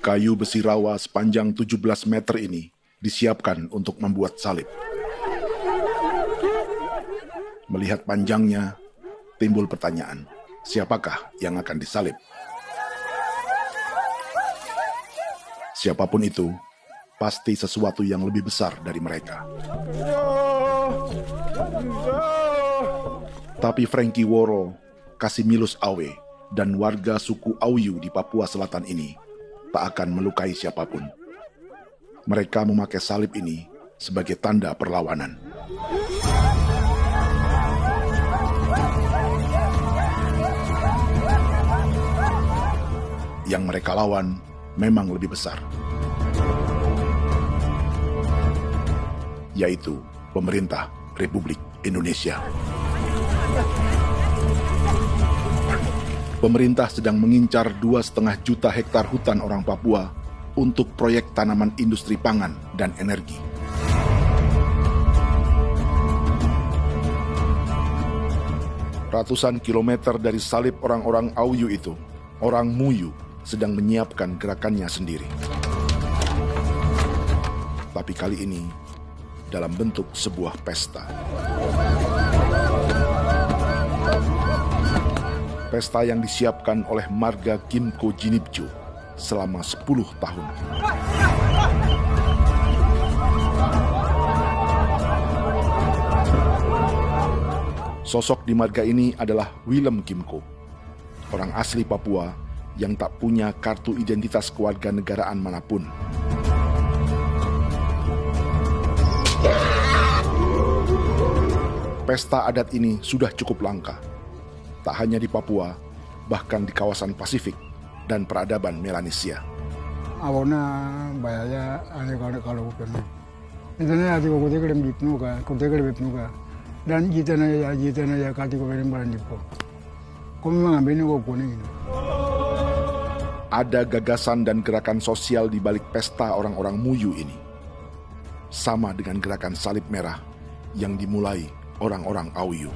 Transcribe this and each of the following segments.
Kayu besi rawa sepanjang 17 meter ini disiapkan untuk membuat salib. Melihat panjangnya, timbul pertanyaan, siapakah yang akan disalib? Siapapun itu, pasti sesuatu yang lebih besar dari mereka. Tapi Frankie Woro, Casimilus Awe, dan warga suku Auyu di Papua Selatan ini tak akan melukai siapapun. Mereka memakai salib ini sebagai tanda perlawanan. Yang mereka lawan memang lebih besar, yaitu pemerintah Republik Indonesia. Pemerintah sedang mengincar 2,5 juta hektar hutan orang Papua untuk proyek tanaman industri pangan dan energi. Ratusan kilometer dari salib orang-orang Auyu itu, orang Muyu sedang menyiapkan gerakannya sendiri. Tapi kali ini dalam bentuk sebuah pesta. Pesta yang disiapkan oleh marga Kimco Jinipjo selama 10 tahun. Sosok di marga ini adalah Willem Kimco, orang asli Papua yang tak punya kartu identitas kewarganegaraan manapun. Pesta adat ini sudah cukup langka, tak hanya di Papua, bahkan di kawasan Pasifik dan peradaban Melanesia. Awalnya bayarnya aneh kalau bukan. Internet ada kode kerem bipnuka, kode kerem bipnuka, dan jitana ya kati ko kerem baran dipo. Kami mengambil ini kok kuning. Ada gagasan dan gerakan sosial di balik pesta orang-orang Muyu ini, sama dengan gerakan salib merah yang dimulai orang-orang Auyu.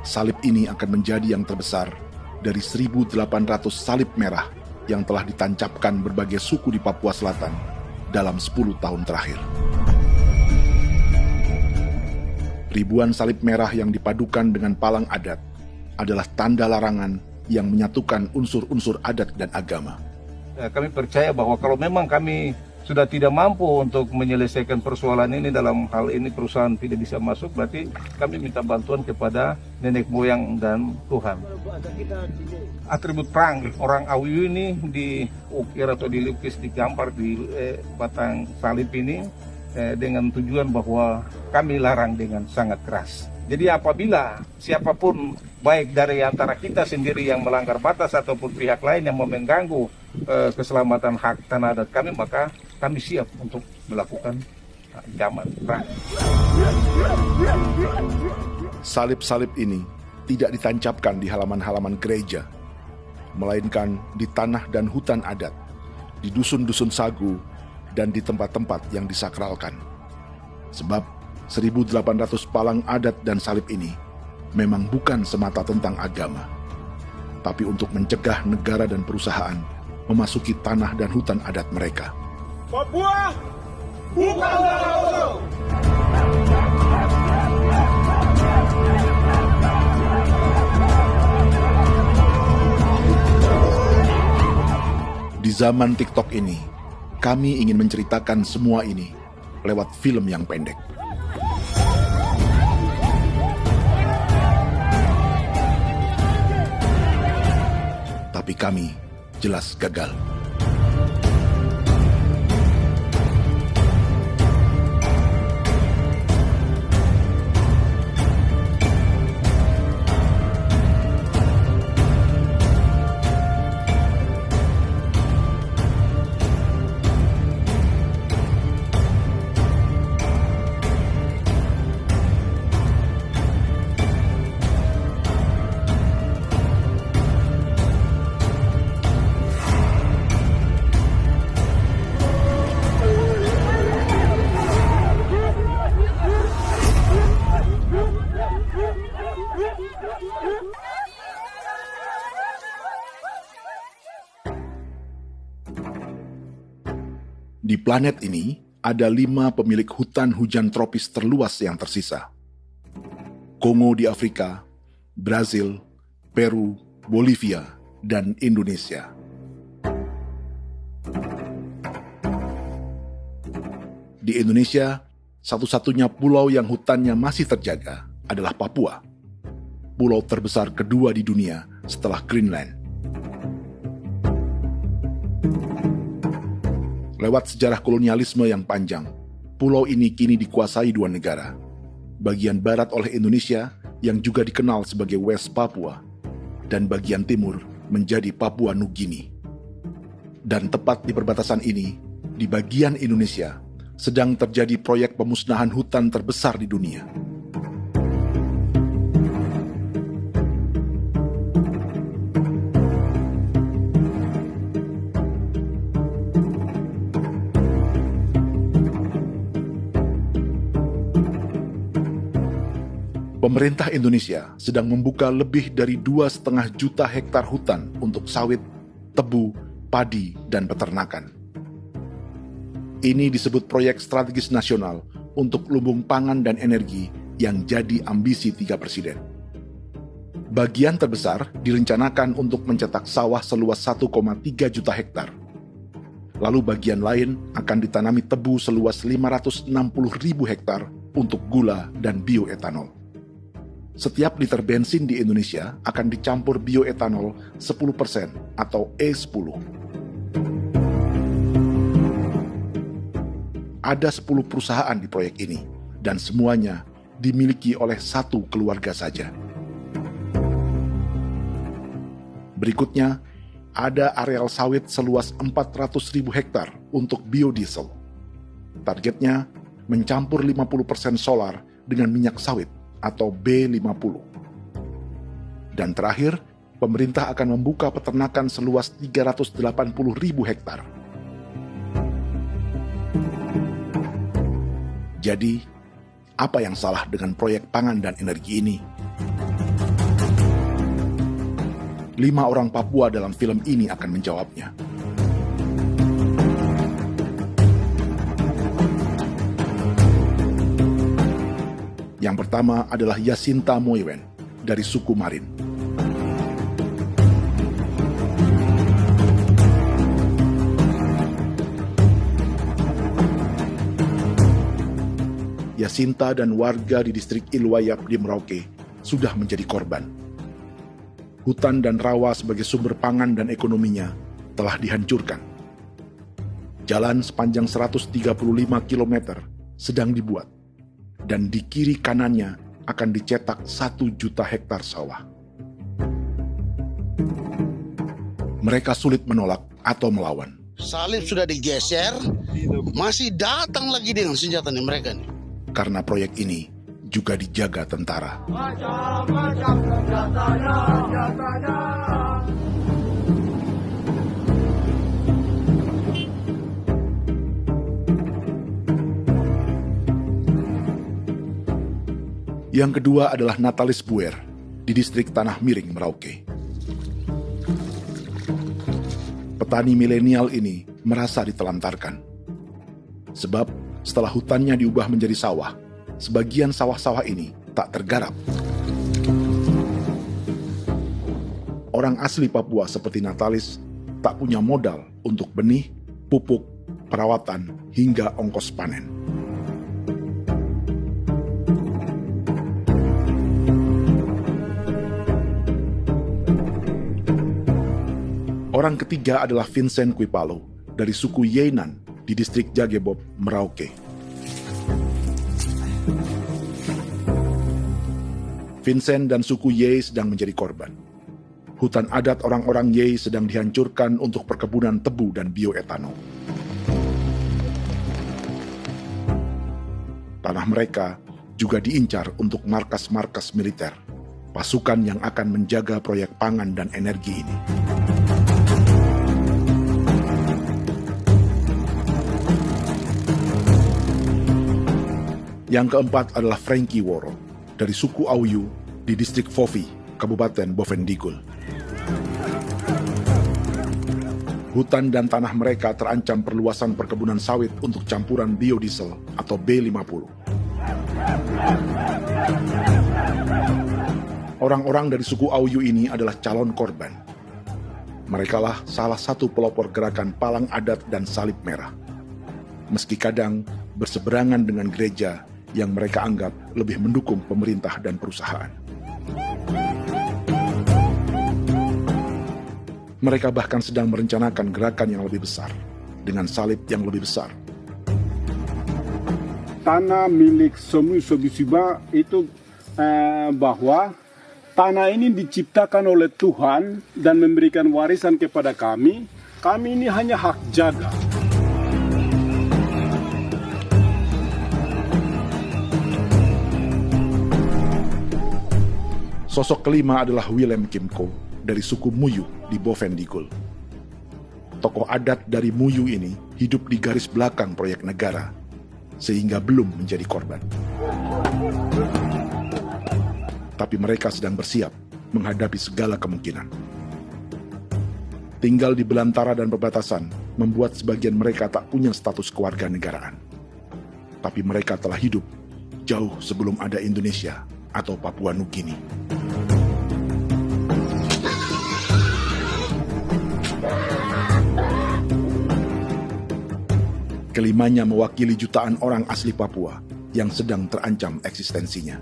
Salib ini akan menjadi yang terbesar dari 1.800 salib merah yang telah ditancapkan berbagai suku di Papua Selatan dalam 10 tahun terakhir. Ribuan salib merah yang dipadukan dengan palang adat adalah tanda larangan yang menyatukan unsur-unsur adat dan agama. Kami percaya bahwa kalau memang kami sudah tidak mampu untuk menyelesaikan persoalan ini, dalam hal ini perusahaan tidak bisa masuk, berarti kami minta bantuan kepada nenek moyang dan Tuhan. Atribut perang orang Auyu ini diukir atau dilukis, digambar di batang salib ini dengan tujuan bahwa kami larang dengan sangat keras. Jadi apabila siapapun, baik dari antara kita sendiri yang melanggar batas ataupun pihak lain yang mau mengganggu keselamatan hak tanah adat kami, maka kami siap untuk melakukan ancaman perang. Salib-salib ini tidak ditancapkan di halaman-halaman gereja, melainkan di tanah dan hutan adat, di dusun-dusun sagu, dan di tempat-tempat yang disakralkan. Sebab 1.800 palang adat dan salib ini memang bukan semata tentang agama, tapi untuk mencegah negara dan perusahaan memasuki tanah dan hutan adat mereka. Papua, buka udara. Di zaman TikTok ini, kami ingin menceritakan semua ini lewat film yang pendek. Tapi kami jelas gagal. Di planet ini, ada 5 pemilik hutan hujan tropis terluas yang tersisa. Kongo di Afrika, Brazil, Peru, Bolivia, dan Indonesia. Di Indonesia, satu-satunya pulau yang hutannya masih terjaga adalah Papua, pulau terbesar kedua di dunia setelah Greenland. Lewat sejarah kolonialisme yang panjang, pulau ini kini dikuasai 2 negara. Bagian barat oleh Indonesia yang juga dikenal sebagai West Papua, dan bagian timur menjadi Papua Nugini. Dan tepat di perbatasan ini, di bagian Indonesia, sedang terjadi proyek pemusnahan hutan terbesar di dunia. Pemerintah Indonesia sedang membuka lebih dari 2,5 juta hektar hutan untuk sawit, tebu, padi, dan peternakan. Ini disebut proyek strategis nasional untuk lumbung pangan dan energi yang jadi ambisi 3 presiden. Bagian terbesar direncanakan untuk mencetak sawah seluas 1,3 juta hektar. Lalu bagian lain akan ditanami tebu seluas 560.000 hektar untuk gula dan bioetanol. Setiap liter bensin di Indonesia akan dicampur bioetanol 10% atau E10. Ada 10 perusahaan di proyek ini, dan semuanya dimiliki oleh 1 keluarga saja. Berikutnya, ada areal sawit seluas 400.000 hektar untuk biodiesel. Targetnya mencampur 50% solar dengan minyak sawit atau B50. Dan terakhir, pemerintah akan membuka peternakan seluas 380.000 hektar. Jadi, apa yang salah dengan proyek pangan dan energi ini? 5 orang Papua dalam film ini akan menjawabnya. Yang pertama adalah Yasinta Moiwen dari suku Marin. Yasinta dan warga di distrik Ilwayap di Merauke sudah menjadi korban. Hutan dan rawa sebagai sumber pangan dan ekonominya telah dihancurkan. Jalan sepanjang 135 km sedang dibuat, dan di kiri kanannya akan dicetak 1 juta hektar sawah. Mereka sulit menolak atau melawan. Salib sudah digeser, masih datang lagi dengan senjata mereka nih. Karena proyek ini juga dijaga tentara. Macam-macam senjatanya. Yang kedua adalah Natalis Buer di distrik Tanah Miring, Merauke. Petani milenial ini merasa ditelantarkan. Sebab setelah hutannya diubah menjadi sawah, sebagian sawah-sawah ini tak tergarap. Orang asli Papua seperti Natalis tak punya modal untuk benih, pupuk, perawatan, hingga ongkos panen. Orang ketiga adalah Vincent Kuipalo dari suku Yenan di distrik Jagebob, Merauke. Vincent dan suku Ye sedang menjadi korban. Hutan adat orang-orang Ye sedang dihancurkan untuk perkebunan tebu dan bioetanol. Tanah mereka juga diincar untuk markas-markas militer, pasukan yang akan menjaga proyek pangan dan energi ini. Yang keempat adalah Frankie Woro dari suku Auyu di distrik Fofi, Kabupaten Bovendigul. Hutan dan tanah mereka terancam perluasan perkebunan sawit untuk campuran biodiesel atau B50. Orang-orang dari suku Auyu ini adalah calon korban. Merekalah salah satu pelopor gerakan Palang Adat dan Salib Merah. Meski kadang berseberangan dengan gereja yang mereka anggap lebih mendukung pemerintah dan perusahaan. Mereka bahkan sedang merencanakan gerakan yang lebih besar, dengan salib yang lebih besar. Tanah milik Somu Sobisiba itu bahwa tanah ini diciptakan oleh Tuhan dan memberikan warisan kepada kami. Kami ini hanya hak jaga. Sosok kelima adalah Willem Kimco dari suku Muyu di Bovendigul. Tokoh adat dari Muyu ini hidup di garis belakang proyek negara, sehingga belum menjadi korban. Tapi mereka sedang bersiap menghadapi segala kemungkinan. Tinggal di belantara dan perbatasan membuat sebagian mereka tak punya status kewarganegaraan. Tapi mereka telah hidup jauh sebelum ada Indonesia atau Papua Nugini. Kelimanya mewakili jutaan orang asli Papua yang sedang terancam eksistensinya.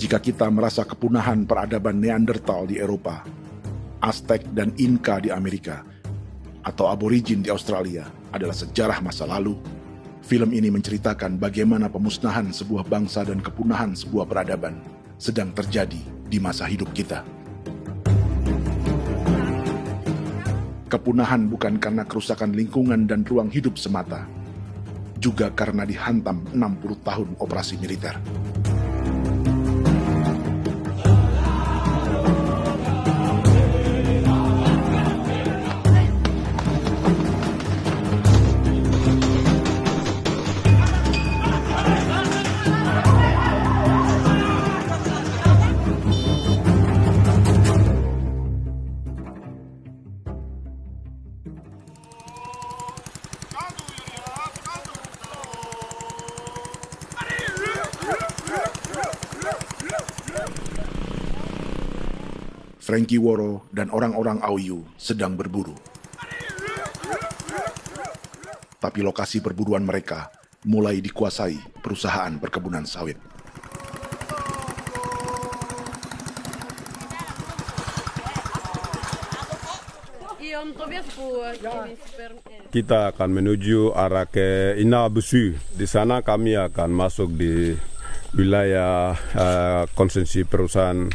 Jika kita merasa kepunahan peradaban Neanderthal di Eropa, Aztec dan Inca di Amerika, atau aborigin di Australia adalah sejarah masa lalu, film ini menceritakan bagaimana pemusnahan sebuah bangsa dan kepunahan sebuah peradaban sedang terjadi di masa hidup kita. Kepunahan bukan karena kerusakan lingkungan dan ruang hidup semata, juga karena dihantam 60 tahun operasi militer. Frankie Woro dan orang-orang Auyu sedang berburu. Tapi lokasi perburuan mereka mulai dikuasai perusahaan perkebunan sawit. Kita akan menuju arah ke Inabusu. Di sana kami akan masuk di wilayah konsesi perusahaan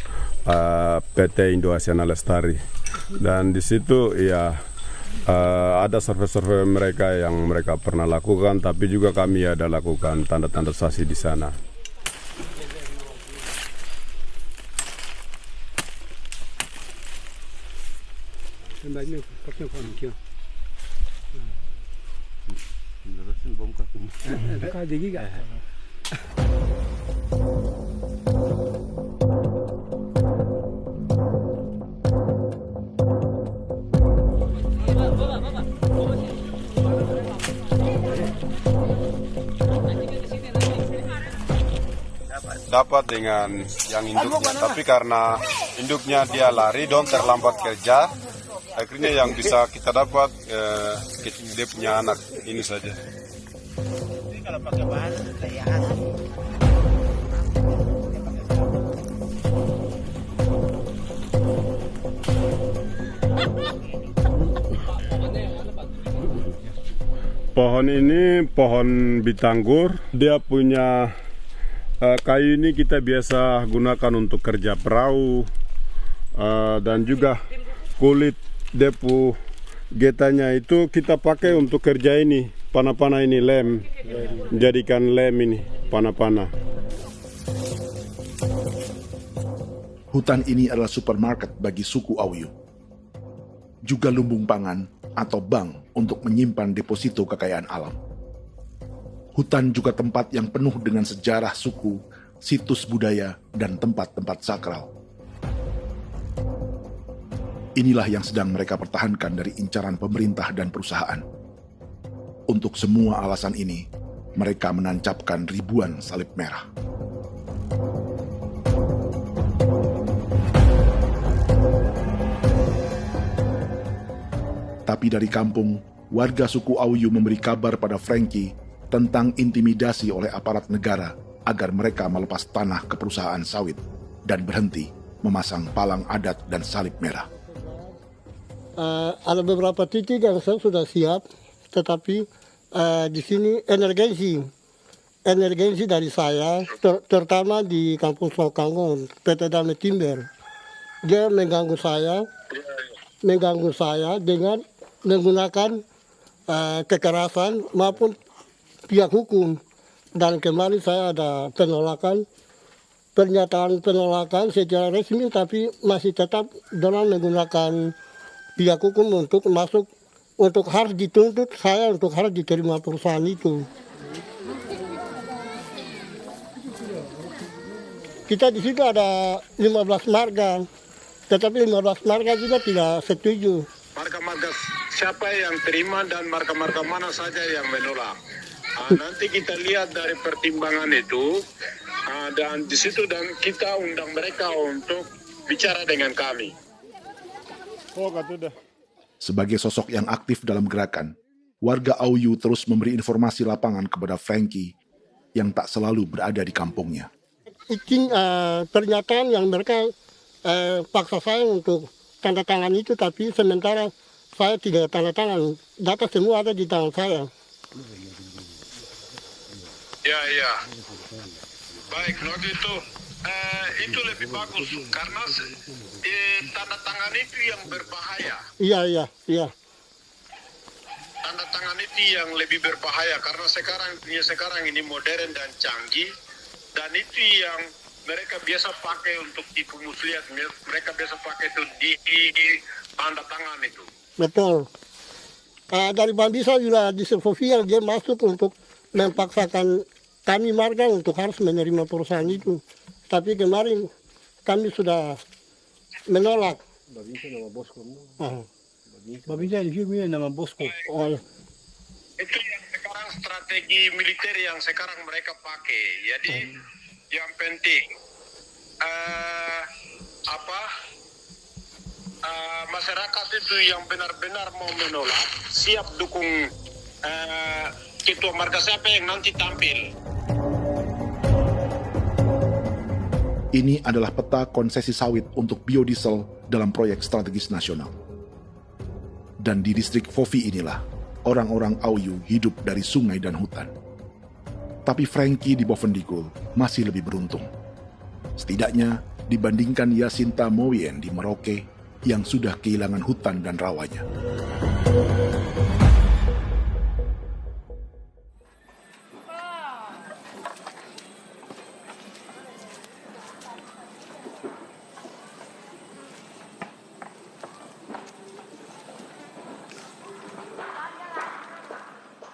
PT Indo Asiana Lestari, dan di situ ya ada survei-survei mereka yang mereka pernah lakukan, tapi juga kami ada lakukan tanda-tanda saksi di sana. Dapat dengan yang induknya, tapi karena induknya dia lari dong terlambat kerja, akhirnya yang bisa kita dapat dia punya anak ini saja. Pohon ini pohon bitanggur, dia punya kayu ini kita biasa gunakan untuk kerja perahu, dan juga kulit depu getanya itu kita pakai untuk kerja ini, panah-panah ini lem, jadikan lem ini, panah-panah. Hutan ini adalah supermarket bagi suku Auyu. Juga lumbung pangan atau bank untuk menyimpan deposito kekayaan alam. Hutan juga tempat yang penuh dengan sejarah suku, situs budaya, dan tempat-tempat sakral. Inilah yang sedang mereka pertahankan dari incaran pemerintah dan perusahaan. Untuk semua alasan ini, mereka menancapkan ribuan salib merah. Tapi dari kampung, warga suku Auyu memberi kabar pada Frankie tentang intimidasi oleh aparat negara agar mereka melepas tanah ke perusahaan sawit dan berhenti memasang palang adat dan salib merah. Ada beberapa titik yang saya sudah siap, tetapi di sini emergensi dari saya, terutama di kampung Sokanggon, PT Damai Timber. Dia mengganggu saya dengan menggunakan kekerasan maupun pihak hukum. Dan kemarin saya ada pernyataan penolakan secara resmi, tapi masih tetap dengan menggunakan pihak hukum untuk masuk, untuk harus dituntut saya untuk harus diterima perusahaan itu. Kita di situ ada 15 marga, tetapi 15 marga juga tidak setuju. Marga-marga siapa yang terima dan marga-marga mana saja yang menolak. Nanti kita lihat dari pertimbangan itu, dan di situ dan kita undang mereka untuk bicara dengan kami. Sebagai sosok yang aktif dalam gerakan, warga Auyu terus memberi informasi lapangan kepada Frankie yang tak selalu berada di kampungnya. Pernyataan yang mereka paksa saya untuk tanda tangan itu, tapi sementara saya tidak tanda tangan. Data semua ada di tangan saya. Ya. Baik, kalau gitu itu lebih bagus karena tanda tangan itu yang berbahaya. Iya. Tanda tangan itu yang lebih berbahaya karena sekarang ini modern dan canggih, dan itu yang mereka biasa pakai untuk tipu muslihat. Mereka biasa pakai itu di tanda tangan itu. Betul. Dari Bambisa juga di Sofia dia masuk untuk memaksakan kami marga untuk harus menerima perusahaan itu. Tapi kemarin kami sudah menolak. Babinsa nama Bosco. Babinsa di sini nama Bosco. Itu yang sekarang strategi militer yang sekarang mereka pakai. Jadi yang penting masyarakat itu yang benar-benar mau menolak siap dukung ketua marga siapa yang nanti tampil. Ini adalah peta konsesi sawit untuk biodiesel dalam proyek strategis nasional. Dan di distrik Fofi inilah orang-orang Auyu hidup dari sungai dan hutan. Tapi Frankie di Bovendigul masih lebih beruntung. Setidaknya dibandingkan Yasinta Mowien di Merauke yang sudah kehilangan hutan dan rawanya.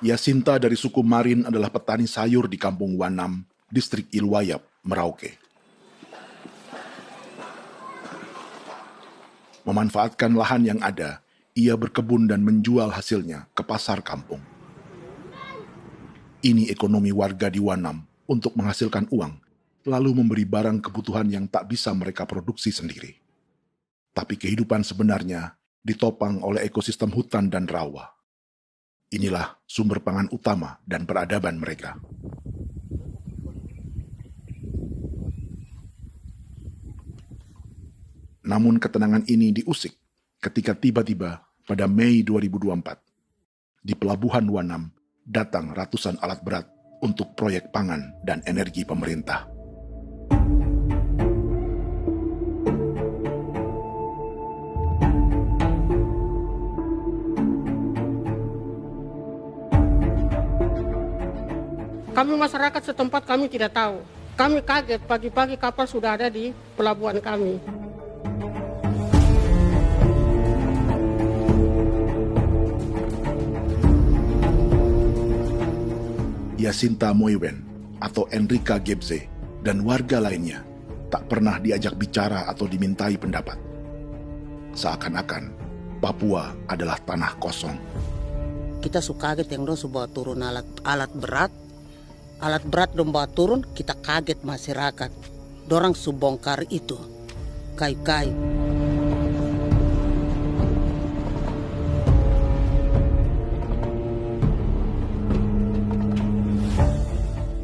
Yasinta dari suku Marin adalah petani sayur di kampung Wanam, distrik Ilwayap, Merauke. Memanfaatkan lahan yang ada, ia berkebun dan menjual hasilnya ke pasar kampung. Ini ekonomi warga di Wanam untuk menghasilkan uang, lalu memberi barang kebutuhan yang tak bisa mereka produksi sendiri. Tapi kehidupan sebenarnya ditopang oleh ekosistem hutan dan rawa. Inilah sumber pangan utama dan peradaban mereka. Namun ketenangan ini diusik ketika tiba-tiba pada Mei 2024, di Pelabuhan Wanam datang ratusan alat berat untuk proyek pangan dan energi pemerintah. Kami masyarakat setempat kami tidak tahu. Kami kaget pagi-pagi kapal sudah ada di pelabuhan kami. Yasinta Mowien atau Enrika Gebze dan warga lainnya tak pernah diajak bicara atau dimintai pendapat. Seakan-akan Papua adalah tanah kosong. Kita suka kaget yang dong bawa turun alat berat dong bawa turun, kita kaget masyarakat. Dorang subongkar itu kayu-kayu.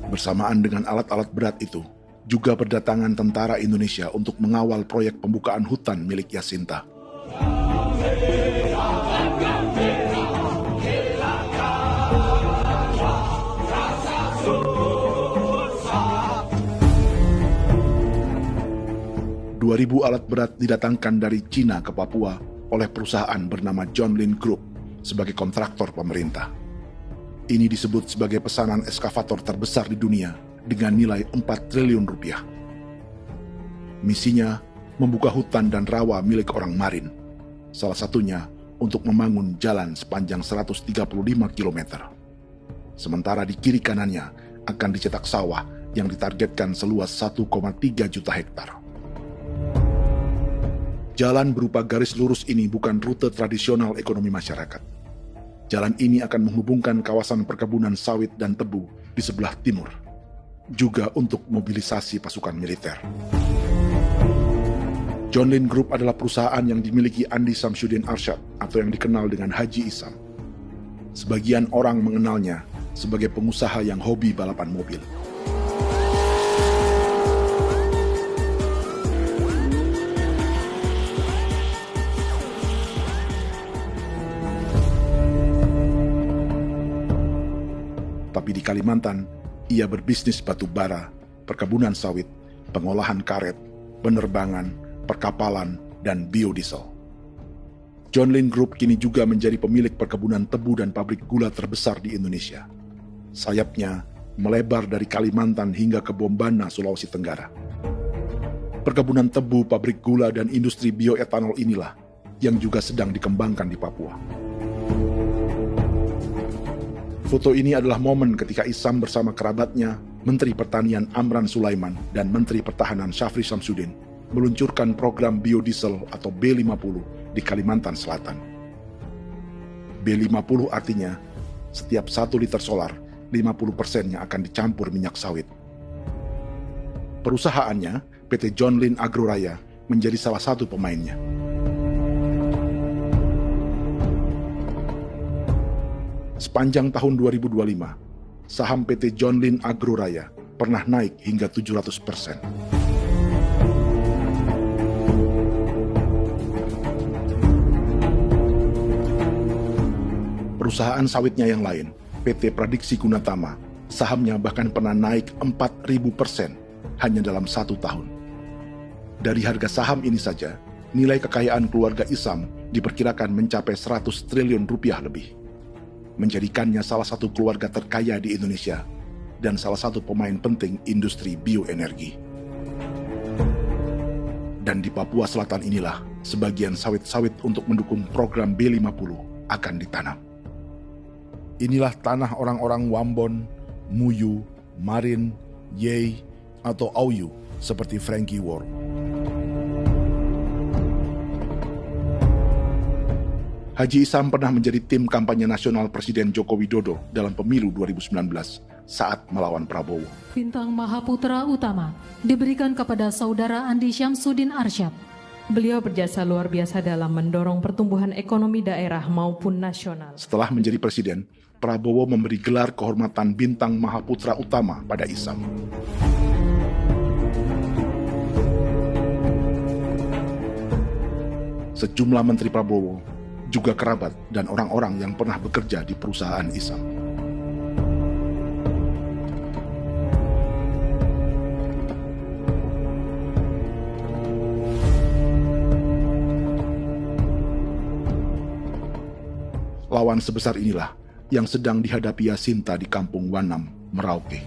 Bersamaan dengan alat-alat berat itu, juga berdatangan tentara Indonesia untuk mengawal proyek pembukaan hutan milik Jacinta. Ribu alat berat didatangkan dari Cina ke Papua oleh perusahaan bernama John Lin Group sebagai kontraktor pemerintah. Ini disebut sebagai pesanan eskavator terbesar di dunia dengan nilai 4 triliun rupiah. Misinya membuka hutan dan rawa milik orang Marin, salah satunya untuk membangun jalan sepanjang 135 km. Sementara di kiri kanannya akan dicetak sawah yang ditargetkan seluas 1,3 juta hektar. Jalan berupa garis lurus ini bukan rute tradisional ekonomi masyarakat. Jalan ini akan menghubungkan kawasan perkebunan sawit dan tebu di sebelah timur, juga untuk mobilisasi pasukan militer. John Lin Group adalah perusahaan yang dimiliki Andi Samsudin Arsyad atau yang dikenal dengan Haji Isam. Sebagian orang mengenalnya sebagai pengusaha yang hobi balapan mobil. Tapi di Kalimantan, ia berbisnis batu bara, perkebunan sawit, pengolahan karet, penerbangan, perkapalan, dan biodiesel. John Lin Group kini juga menjadi pemilik perkebunan tebu dan pabrik gula terbesar di Indonesia. Sayapnya melebar dari Kalimantan hingga ke Bombana, Sulawesi Tenggara. Perkebunan tebu, pabrik gula, dan industri bioetanol inilah yang juga sedang dikembangkan di Papua. Foto ini adalah momen ketika Isam bersama kerabatnya, Menteri Pertanian Amran Sulaiman dan Menteri Pertahanan Syafri Samsudin meluncurkan program biodiesel atau B50 di Kalimantan Selatan. B50 artinya setiap 1 liter solar, 50%-nya akan dicampur minyak sawit. Perusahaannya, PT John Lin Agroraya, menjadi salah satu pemainnya. Sepanjang tahun 2025, saham PT John Lin Agroraya pernah naik hingga 700%. Perusahaan sawitnya yang lain, PT Pradiksi Gunatama, sahamnya bahkan pernah naik 4.000% hanya dalam 1 tahun. Dari harga saham ini saja, nilai kekayaan keluarga Isam diperkirakan mencapai 100 triliun rupiah lebih, menjadikannya salah satu keluarga terkaya di Indonesia dan salah satu pemain penting industri bioenergi. Dan di Papua Selatan inilah sebagian sawit-sawit untuk mendukung program B50 akan ditanam. Inilah tanah orang-orang Wambon, Muyu, Marin, Yei, atau Auyu seperti Frankie Ward. Haji Isam pernah menjadi tim kampanye nasional Presiden Joko Widodo dalam pemilu 2019 saat melawan Prabowo. Bintang Mahaputra Utama diberikan kepada Saudara Andi Syamsuddin Arsyad. Beliau berjasa luar biasa dalam mendorong pertumbuhan ekonomi daerah maupun nasional. Setelah menjadi presiden, Prabowo memberi gelar kehormatan Bintang Mahaputra Utama pada Isam. Sejumlah menteri Prabowo, juga kerabat dan orang-orang yang pernah bekerja di perusahaan Isam. Lawan sebesar inilah yang sedang dihadapi Jacinta di kampung Wanam, Merauke.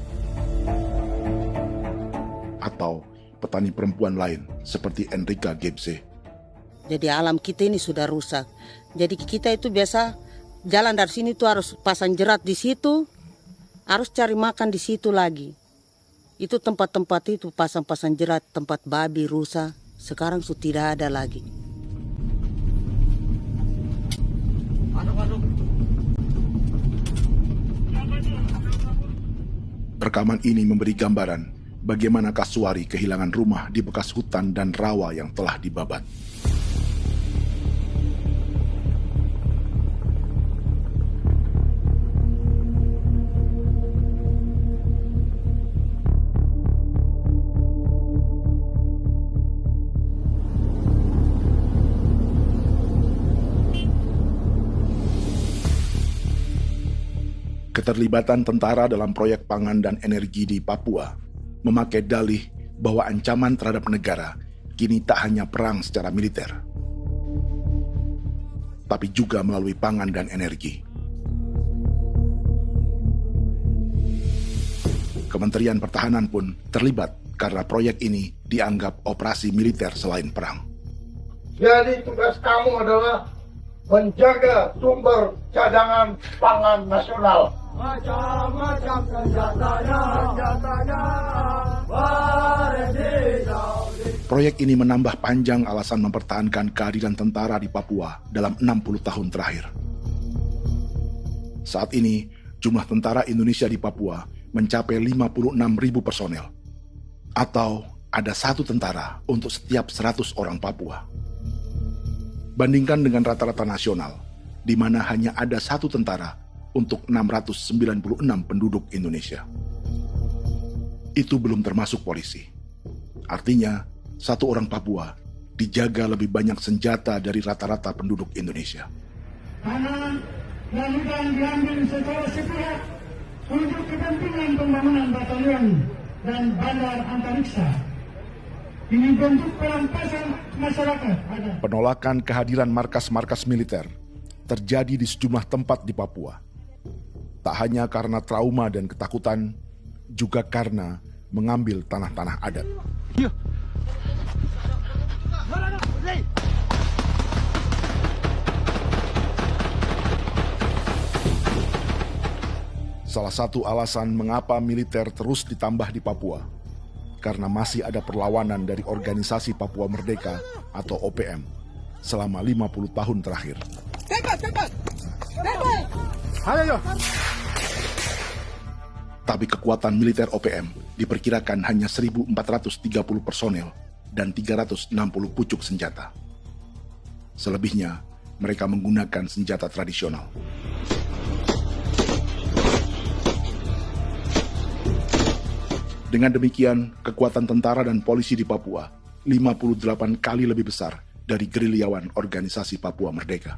Atau petani perempuan lain seperti Enrika Gebse. Jadi alam kita ini sudah rusak. Jadi kita itu biasa jalan dari sini tuh harus pasang jerat di situ, harus cari makan di situ lagi. Itu tempat-tempat itu pasang-pasang jerat, tempat babi, rusa, sekarang sudah tidak ada lagi. Rekaman ini memberi gambaran bagaimana Kasuari kehilangan rumah di bekas hutan dan rawa yang telah dibabat. Keterlibatan tentara dalam proyek pangan dan energi di Papua memakai dalih bahwa ancaman terhadap negara kini tak hanya perang secara militer, tapi juga melalui pangan dan energi. Kementerian Pertahanan pun terlibat karena proyek ini dianggap operasi militer selain perang. Jadi tugas kamu adalah menjaga sumber cadangan pangan nasional. Macam-macam senjatanya, Proyek ini menambah panjang alasan mempertahankan kehadiran tentara di Papua dalam 60 tahun terakhir. Saat ini, jumlah tentara Indonesia di Papua mencapai 56.000 personel, atau ada 1 tentara untuk setiap 100 orang Papua. Bandingkan dengan rata-rata nasional, di mana hanya ada 1 tentara untuk 696 penduduk Indonesia. Itu belum termasuk polisi. Artinya, 1 orang Papua dijaga lebih banyak senjata dari rata-rata penduduk Indonesia. Tanah dan hutan diambil secara sepihak untuk kepentingan pembangunan batalion dan bandar antariksa. Ini bentuk perampasan masyarakat. Penolakan kehadiran markas-markas militer terjadi di sejumlah tempat di Papua. Tak hanya karena trauma dan ketakutan, juga karena mengambil tanah-tanah adat. Salah satu alasan mengapa militer terus ditambah di Papua, karena masih ada perlawanan dari Organisasi Papua Merdeka atau OPM selama 50 tahun terakhir. Tapi kekuatan militer OPM diperkirakan hanya 1.430 personel dan 360 pucuk senjata. Selebihnya, mereka menggunakan senjata tradisional. Dengan demikian, kekuatan tentara dan polisi di Papua 58 kali lebih besar dari gerilyawan Organisasi Papua Merdeka.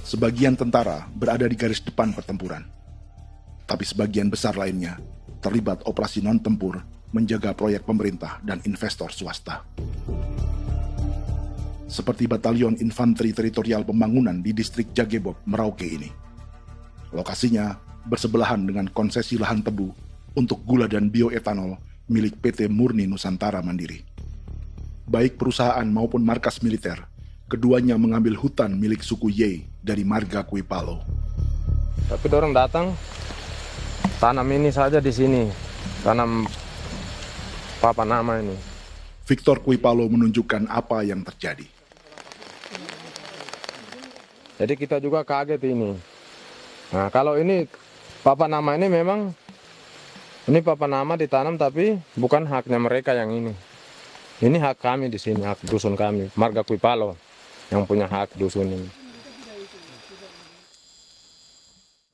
Sebagian tentara berada di garis depan pertempuran, tapi sebagian besar lainnya terlibat operasi non-tempur menjaga proyek pemerintah dan investor swasta. Seperti Batalion Infanteri Teritorial Pembangunan di distrik Jagebob, Merauke ini. Lokasinya bersebelahan dengan konsesi lahan tebu untuk gula dan bioetanol milik PT Murni Nusantara Mandiri. Baik perusahaan maupun markas militer, keduanya mengambil hutan milik suku Ye dari marga Kuipalo. Tapi orang datang tanam ini saja di sini, tanam papan nama ini. Victor Kuipalo menunjukkan apa yang terjadi. Jadi kita juga kaget ini. Nah, kalau ini papan nama ini memang ini papan nama ditanam tapi bukan haknya mereka yang ini. Ini hak kami di sini, hak dusun kami, marga Kuipalo yang punya hak dusun ini.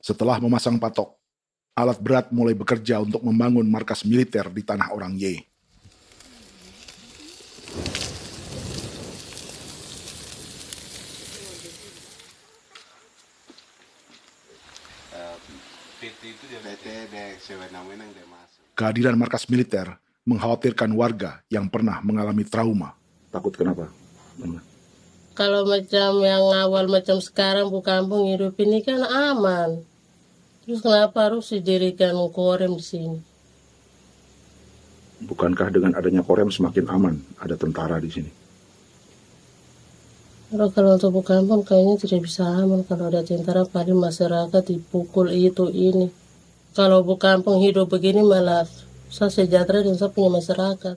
Setelah memasang patok, alat berat mulai bekerja untuk membangun markas militer di tanah orang Ye. Kehadiran markas militer mengkhawatirkan warga yang pernah mengalami trauma. Takut kenapa? Kalau macam yang awal macam sekarang Bu Kampung hidup ini kan aman. Terus kenapa harus didirikan korem di sini? Bukankah dengan adanya korem semakin aman, ada tentara di sini? Kalau untuk kampung kayaknya tidak bisa aman kalau ada tentara, paling masyarakat dipukul itu ini. Kalau kampung hidup begini malah saya sejahtera dan saya punya masyarakat.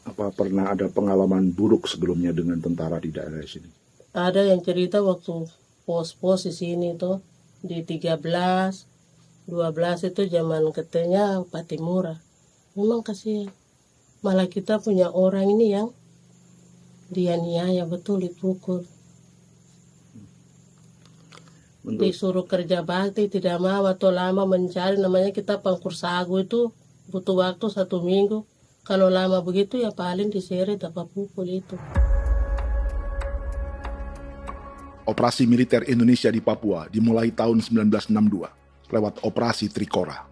Apa pernah ada pengalaman buruk sebelumnya dengan tentara di daerah sini? Ada yang cerita waktu pos-pos di sini tuh di 13, 12 itu zaman katanya Patimura. Memang kasihan. Malah kita punya orang ini yang dianiaya betul, dipukul. Disuruh kerja bakti tidak mau atau lama mencari, namanya kita pangkur sagu itu butuh waktu 1 minggu. Kalau lama begitu ya paling diseret apa pukul itu. Operasi militer Indonesia di Papua dimulai tahun 1962 lewat Operasi Trikora.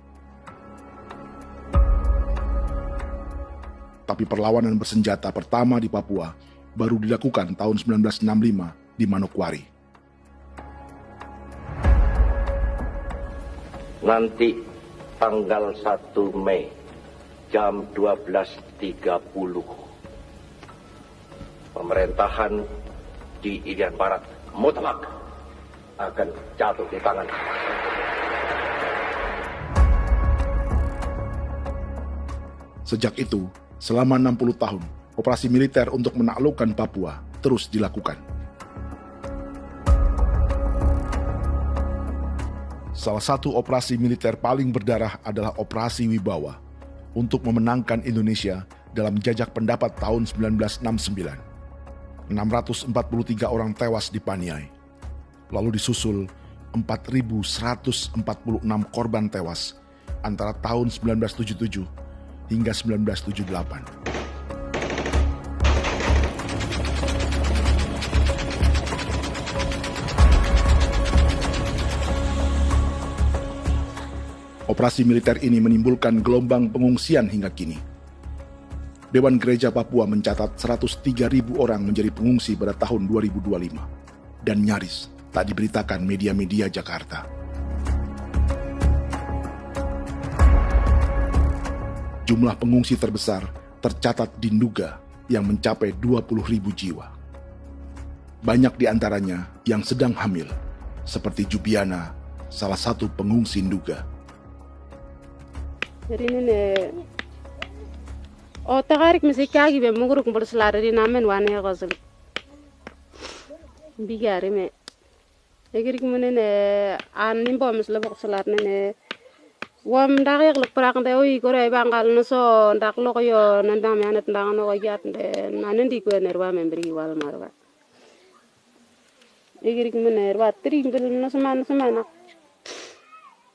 Tapi perlawanan bersenjata pertama di Papua baru dilakukan tahun 1965 di Manokwari. Nanti tanggal 1 Mei jam 12.30 pemerintahan di Irian Barat mutlak akan jatuh di tangan. Sejak itu, selama 60 tahun, operasi militer untuk menaklukkan Papua terus dilakukan. Salah satu operasi militer paling berdarah adalah Operasi Wibawa untuk memenangkan Indonesia dalam jajak pendapat tahun 1969. 643 orang tewas di Paniai. Lalu disusul 4.146 korban tewas antara tahun 1977 hingga 1978. Operasi militer ini menimbulkan gelombang pengungsian hingga kini. Dewan Gereja Papua mencatat 103.000 orang menjadi pengungsi pada tahun 2025 dan nyaris tak diberitakan media-media Jakarta. Jumlah pengungsi terbesar tercatat di Nduga yang mencapai 20.000 jiwa. Banyak di antaranya yang sedang hamil, seperti Jubiana, salah satu pengungsi Nduga. Jadi ini takarik mesti kagi be muguruk berselari di namen wane gosel bigari me egirik munene an nimbo mesle berselar nene wam darik lek prak de oi gore bangal no so ndak lo yo nandang me anet ndang no yat de nanen di ko nerwa membri wal marwa egirik munene wa tri ngel no semana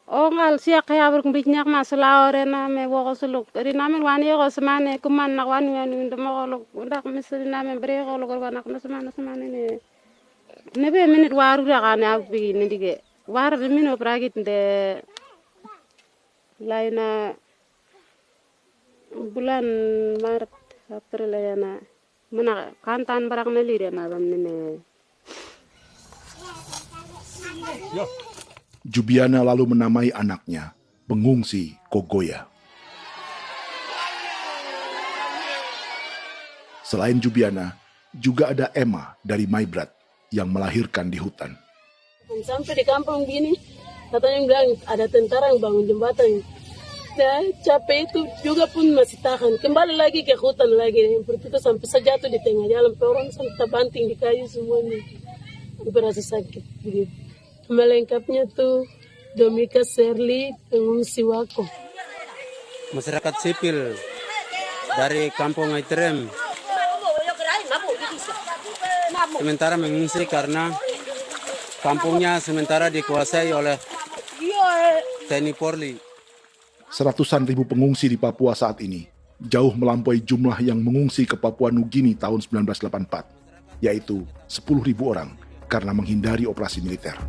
ngal siak kaya berkumpulnya masalah orangnya me wakosuluk dari namen wani ko semane kuman nak wani ndemo ko ndak misali namen bre ko ko nak semane ne be minute waru ra kana bi ni dige war de mino pragit de laina bulan Maret April yana mana kantan barang na lire na bam ne Jubiana lalu menamai anaknya pengungsi Kogoya. Selain Jubiana, juga ada Emma dari Maibrat yang melahirkan di hutan. Sampai di kampung gini, katanya bilang ada tentara yang bangun jembatan. Nah, capek itu juga pun masih tahan. Kembali lagi ke hutan lagi. Seperti itu sampai sejatuh di tengah jalan. Orang sampai terbanting di kayu semuanya. Berasa sakit begitu. Melengkapnya tuh Domika Serli, pengungsi Wako. Masyarakat sipil dari Kampung Aitrem sementara mengungsi karena kampungnya sementara dikuasai oleh TNI Polri. Seratusan ribu pengungsi di Papua saat ini jauh melampaui jumlah yang mengungsi ke Papua Nugini tahun 1984, yaitu 10.000 orang karena menghindari operasi militer.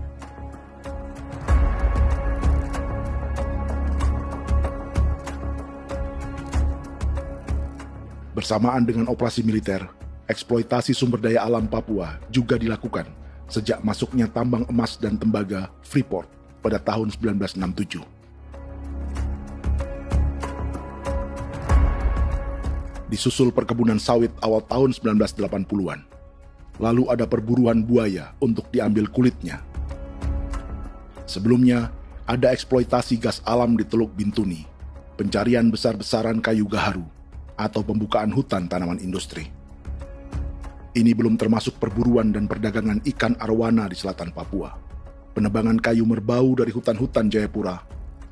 Bersamaan dengan operasi militer, eksploitasi sumber daya alam Papua juga dilakukan sejak masuknya tambang emas dan tembaga Freeport pada tahun 1967. Disusul perkebunan sawit awal tahun 1980-an. Lalu ada perburuan buaya untuk diambil kulitnya. Sebelumnya, ada eksploitasi gas alam di Teluk Bintuni, pencarian besar-besaran kayu gaharu, atau pembukaan hutan tanaman industri. Ini belum termasuk perburuan dan perdagangan ikan arwana di selatan Papua, penebangan kayu merbau dari hutan-hutan Jayapura,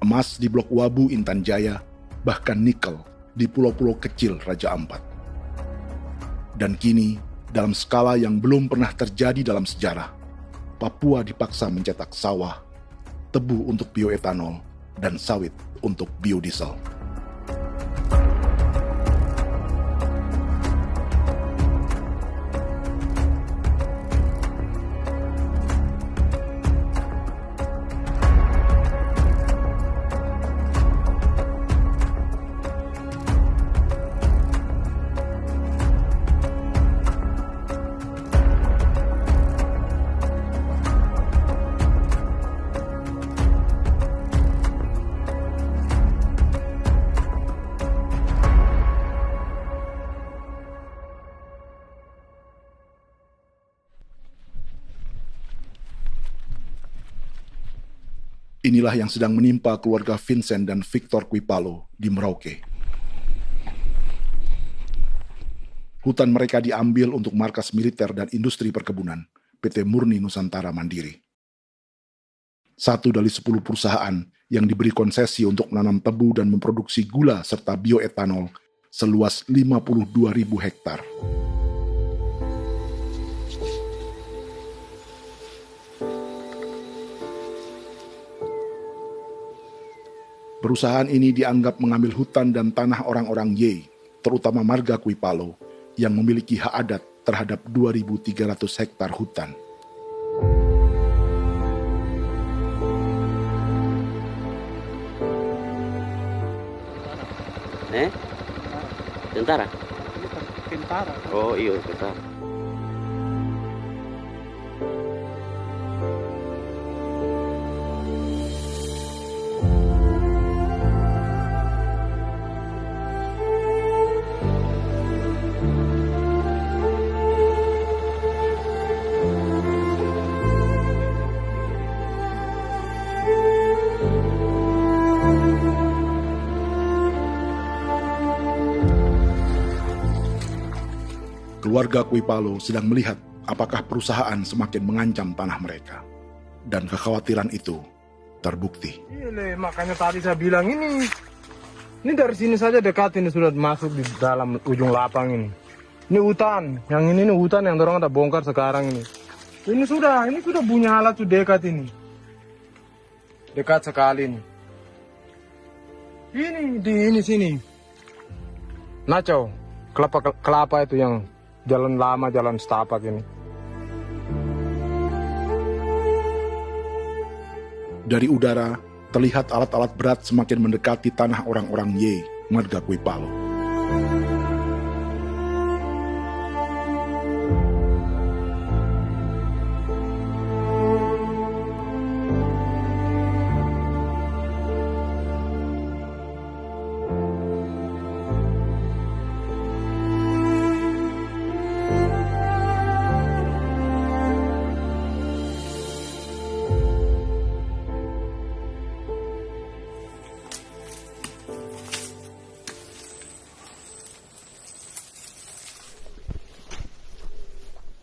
emas di Blok Wabu Intan Jaya, bahkan nikel di pulau-pulau kecil Raja Ampat. Dan kini, dalam skala yang belum pernah terjadi dalam sejarah, Papua dipaksa mencetak sawah, tebu untuk bioetanol, dan sawit untuk biodiesel. Inilah yang sedang menimpa keluarga Vincent dan Victor Kuipalo di Merauke. Hutan mereka diambil untuk markas militer dan industri perkebunan, PT Murni Nusantara Mandiri. 1 dari 10 perusahaan yang diberi konsesi untuk menanam tebu dan memproduksi gula serta bioetanol seluas 52.000 hektar. Perusahaan ini dianggap mengambil hutan dan tanah orang-orang Ye, terutama marga Kuipalo, yang memiliki hak adat terhadap 2.300 hektar hutan. Tentara? Tentara. Oh iya, tentara. Keluarga Kuipalo sedang melihat apakah perusahaan semakin mengancam tanah mereka. Dan kekhawatiran itu terbukti. Iya, makanya tadi saya bilang ini dari sini saja dekat ini sudah masuk di dalam ujung lapang ini. Ini hutan, yang ini hutan yang dorong ada bongkar sekarang ini. Ini sudah punya alat sudah dekat ini. Dekat sekali ini. Ini di sini. Nacau, kelapa itu yang jalan lama, jalan setapak ini. Dari udara, terlihat alat-alat berat semakin mendekati tanah orang-orang Ye, marga Kuipalo.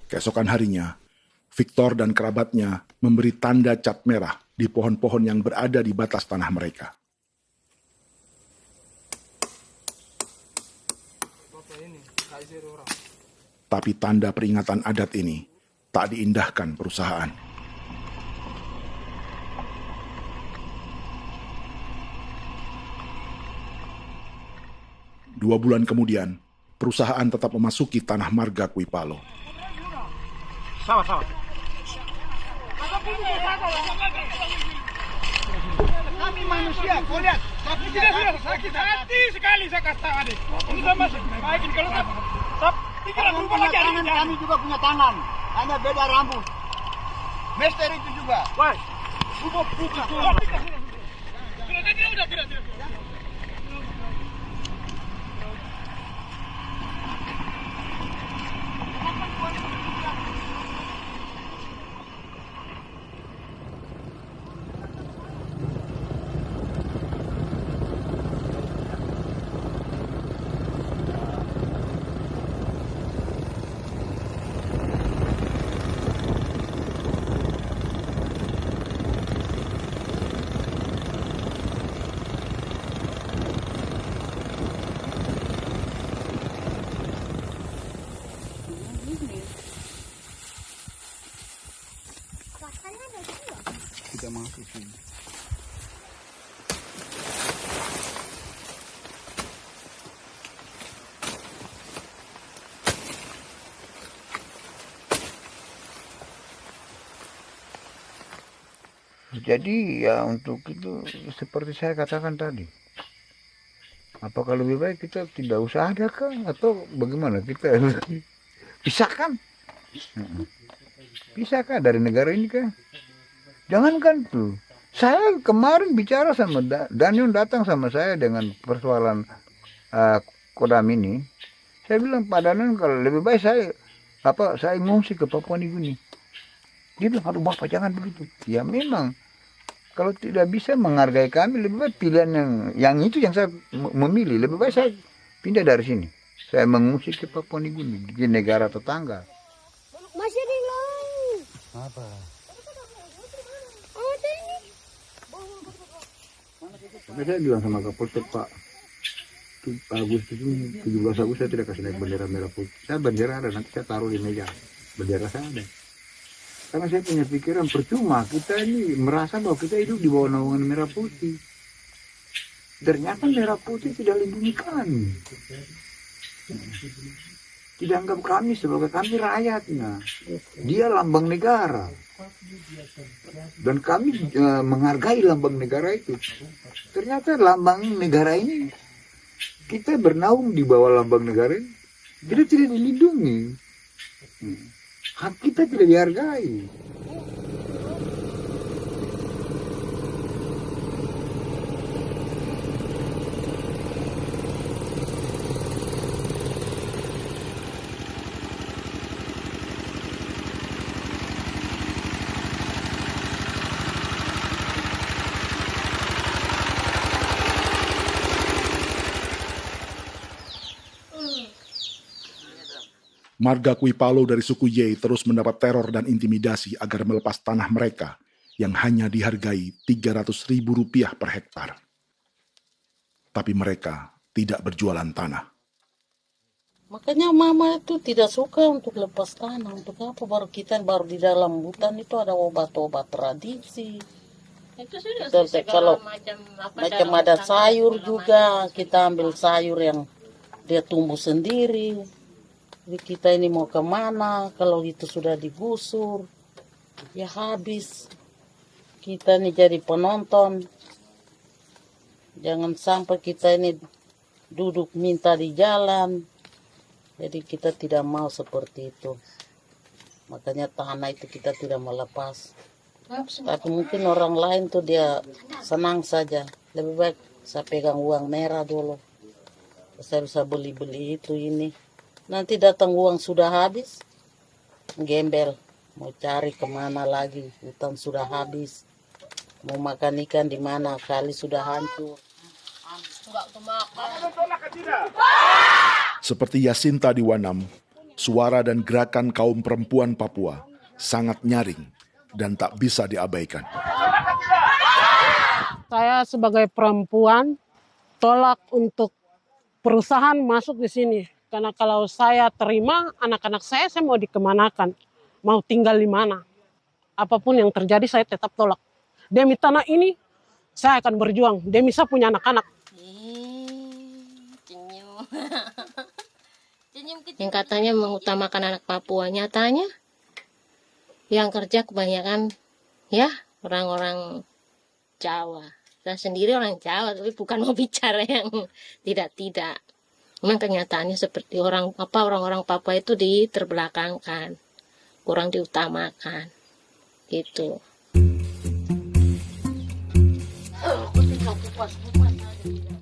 Keesokan harinya, Victor dan kerabatnya memberi tanda cat merah di pohon-pohon yang berada di batas tanah mereka. Tapi tanda peringatan adat ini tak diindahkan perusahaan. Dua bulan kemudian, perusahaan tetap memasuki tanah marga Kuipalo. Sama-sama. Kami manusia, kau lihat. Tapi sudah sakit hati sekali saya kasih tahu adik. Ini sama baik ini kalau pikiran berubah lagi adik. Kami juga punya tangan, hanya beda rambut. Mister itu juga. Woi, Kita masuk sini. Jadi ya untuk itu seperti saya katakan tadi, apakah lebih baik kita tidak usah ada kah atau bagaimana, kita pisahkan, pisahkan dari negara ini kah? Jangankan tuh, saya kemarin bicara sama Daniel, datang sama saya dengan persoalan Kodam ini, saya bilang Pak Daniel kalau lebih baik saya ngungsi ke Papua Nugini. Dia bilang, aduh Bapak jangan begitu. Ya memang, kalau tidak bisa menghargai kami, lebih baik pilihan yang itu yang saya memilih. Lebih baik saya pindah dari sini. Saya mengungsi ke Papua Nugini, di negara tetangga. Masih di laut. Apa? Saya bilang sama Kapolsek Pak Agustus ini, 17 Agustus saya tidak kasih naik bendera merah putih. Saya bendera ada, nanti saya taruh di meja. Bendera saya ada. Karena saya punya pikiran percuma kita ini merasa bahwa kita hidup di bawah naungan merah putih. Ternyata merah putih tidak lindungi kami. Tidak anggap kami sebagai kami rakyatnya. Dia lambang negara. Dan kami menghargai lambang negara itu. Ternyata lambang negara ini, kita bernaung di bawah lambang negara ini, kita tidak dilindungi. Hak kita tidak dihargai. Marga Kuipalo dari suku Ye terus mendapat teror dan intimidasi agar melepas tanah mereka yang hanya dihargai Rp300.000 per hektar. Tapi mereka tidak berjualan tanah. Makanya mama itu tidak suka untuk lepas tanah. Untuk apa? Baru di dalam hutan itu ada obat-obat tradisi. Itu sudah Kalau macam ada sayur juga, kita ambil sayur yang dia tumbuh sendiri. Jadi kita ini mau kemana, kalau itu sudah digusur, ya habis. Kita ini jadi penonton. Jangan sampai kita ini duduk minta di jalan. Jadi kita tidak mau seperti itu. Makanya tanah itu kita tidak melepas. Tapi mungkin orang lain tuh dia senang saja. Lebih baik saya pegang uang merah dulu. Saya bisa beli-beli itu ini. Nanti datang uang sudah habis, gembel, mau cari kemana lagi, hutan sudah habis, mau makan ikan di mana, kali sudah hancur. Seperti Yasinta di Wanam, suara dan gerakan kaum perempuan Papua sangat nyaring dan tak bisa diabaikan. Saya sebagai perempuan tolak untuk perusahaan masuk di sini. Karena kalau saya terima anak-anak saya mau dikemanakan, mau tinggal di mana. Apapun yang terjadi saya tetap tolak. Demi tanah ini saya akan berjuang, demi saya punya anak-anak. Yang katanya mengutamakan anak Papua, nyatanya yang kerja kebanyakan ya orang-orang Jawa. Saya sendiri orang Jawa, tapi bukan mau bicara yang tidak-tidak. Memang kenyataannya seperti orang-orang Papua itu terbelakangkan, kurang diutamakan, gitu.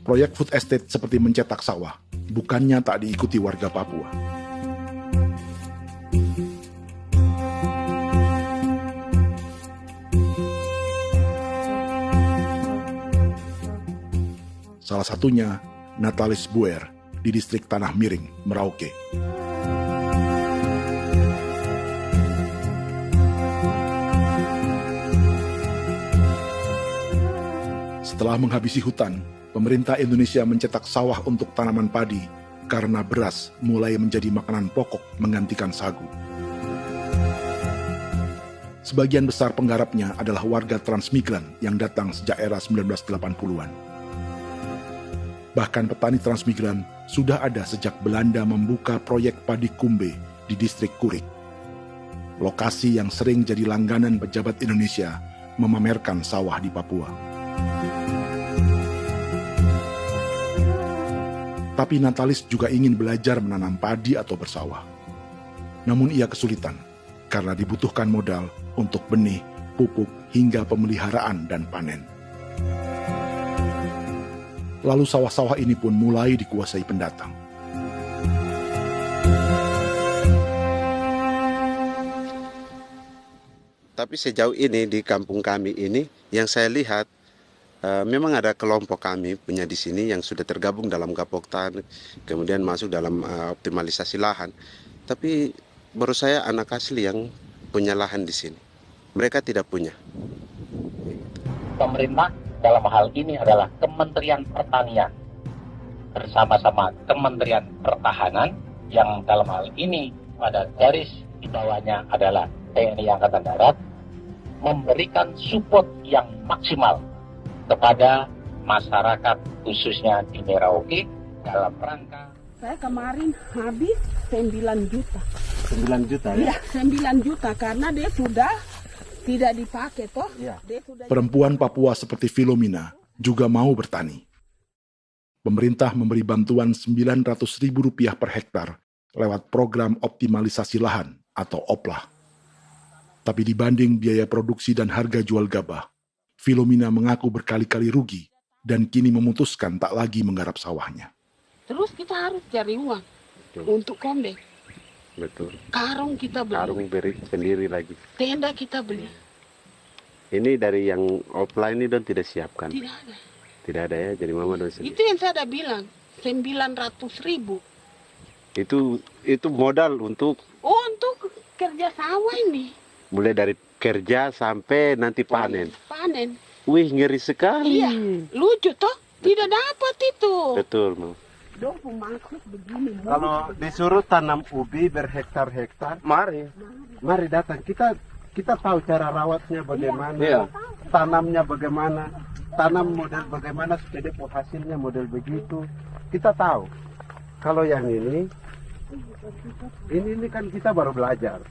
Proyek food estate seperti mencetak sawah bukannya tak diikuti warga Papua. Salah satunya Natalis Buer di distrik Tanah Miring, Merauke. Setelah menghabisi hutan, pemerintah Indonesia mencetak sawah untuk tanaman padi karena beras mulai menjadi makanan pokok menggantikan sagu. Sebagian besar penggarapnya adalah warga transmigran yang datang sejak era 1980-an. Bahkan petani transmigran sudah ada sejak Belanda membuka proyek padi kumbe di distrik Kurik. Lokasi yang sering jadi langganan pejabat Indonesia memamerkan sawah di Papua. Tapi Natalis juga ingin belajar menanam padi atau bersawah. Namun ia kesulitan karena dibutuhkan modal untuk benih, pupuk, hingga pemeliharaan dan panen. Lalu sawah-sawah ini pun mulai dikuasai pendatang. Tapi sejauh ini di kampung kami ini yang saya lihat memang ada kelompok kami punya di sini yang sudah tergabung dalam Gapoktan, kemudian masuk dalam optimalisasi lahan. Tapi menurut saya anak asli yang punya lahan di sini. Mereka tidak punya. Pemerintah dalam hal ini adalah Kementerian Pertanian bersama-sama Kementerian Pertahanan yang dalam hal ini pada garis di bawahnya adalah TNI Angkatan Darat memberikan support yang maksimal kepada masyarakat khususnya di Merauke dalam rangka. Saya kemarin habis 9 juta. 9 juta ya? Iya, 9 juta karena dia sudah tidak dipakai toh. Ya. Perempuan Papua seperti Filomena juga mau bertani. Pemerintah memberi bantuan Rp900.000 per hektar lewat program optimalisasi lahan atau OPLAH. Tapi dibanding biaya produksi dan harga jual gabah, Filomena mengaku berkali-kali rugi dan kini memutuskan tak lagi menggarap sawahnya. Terus kita harus cari uang untuk kondek. Betul. Karung kita beli. Karung beri sendiri lagi. Tenda kita beli. Ini dari yang offline ini don tidak siapkan. Tidak ada. Tidak ada ya, jadi mama don sendiri. Itu yang saya ada bilang, 900.000. Itu modal untuk kerja sawah ini. Mulai dari kerja sampai nanti panen. Panen. Wih, ngeri sekali. Iya, lucu toh? Tidak dapat itu. Betul, Mam. Dong maksud begini. Kalau disuruh tanam ubi berhektar-hektar, mari datang. Kita tahu cara rawatnya bagaimana, iya. Tanamnya bagaimana, tanam model bagaimana supaya hasilnya model begitu. Kita tahu. Kalau yang ini kan kita baru belajar.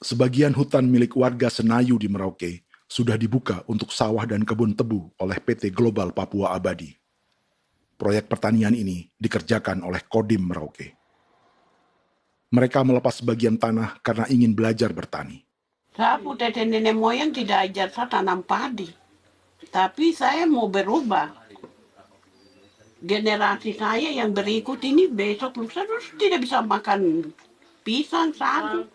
Sebagian hutan milik warga Senayu di Merauke sudah dibuka untuk sawah dan kebun tebu oleh PT Global Papua Abadi. Proyek pertanian ini dikerjakan oleh Kodim Merauke. Mereka melepas sebagian tanah karena ingin belajar bertani. Saya punya nenek moyang tidak ajar saya tanam padi. Tapi saya mau berubah. Generasi saya yang berikut ini besok lusa tidak bisa makan pisang, sagu.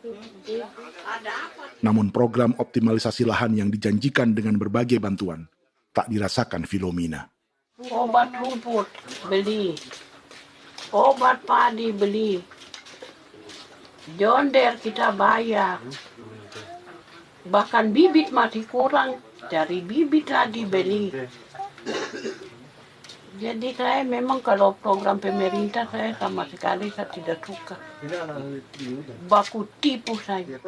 Namun program optimalisasi lahan yang dijanjikan dengan berbagai bantuan tak dirasakan Filomena. Obat rumput beli, obat padi beli, jonder kita bayar, bahkan bibit masih kurang, cari bibit lagi beli. Jadi saya memang kalau program pemerintah saya sama sekali saya tidak suka. Baku tipu saya.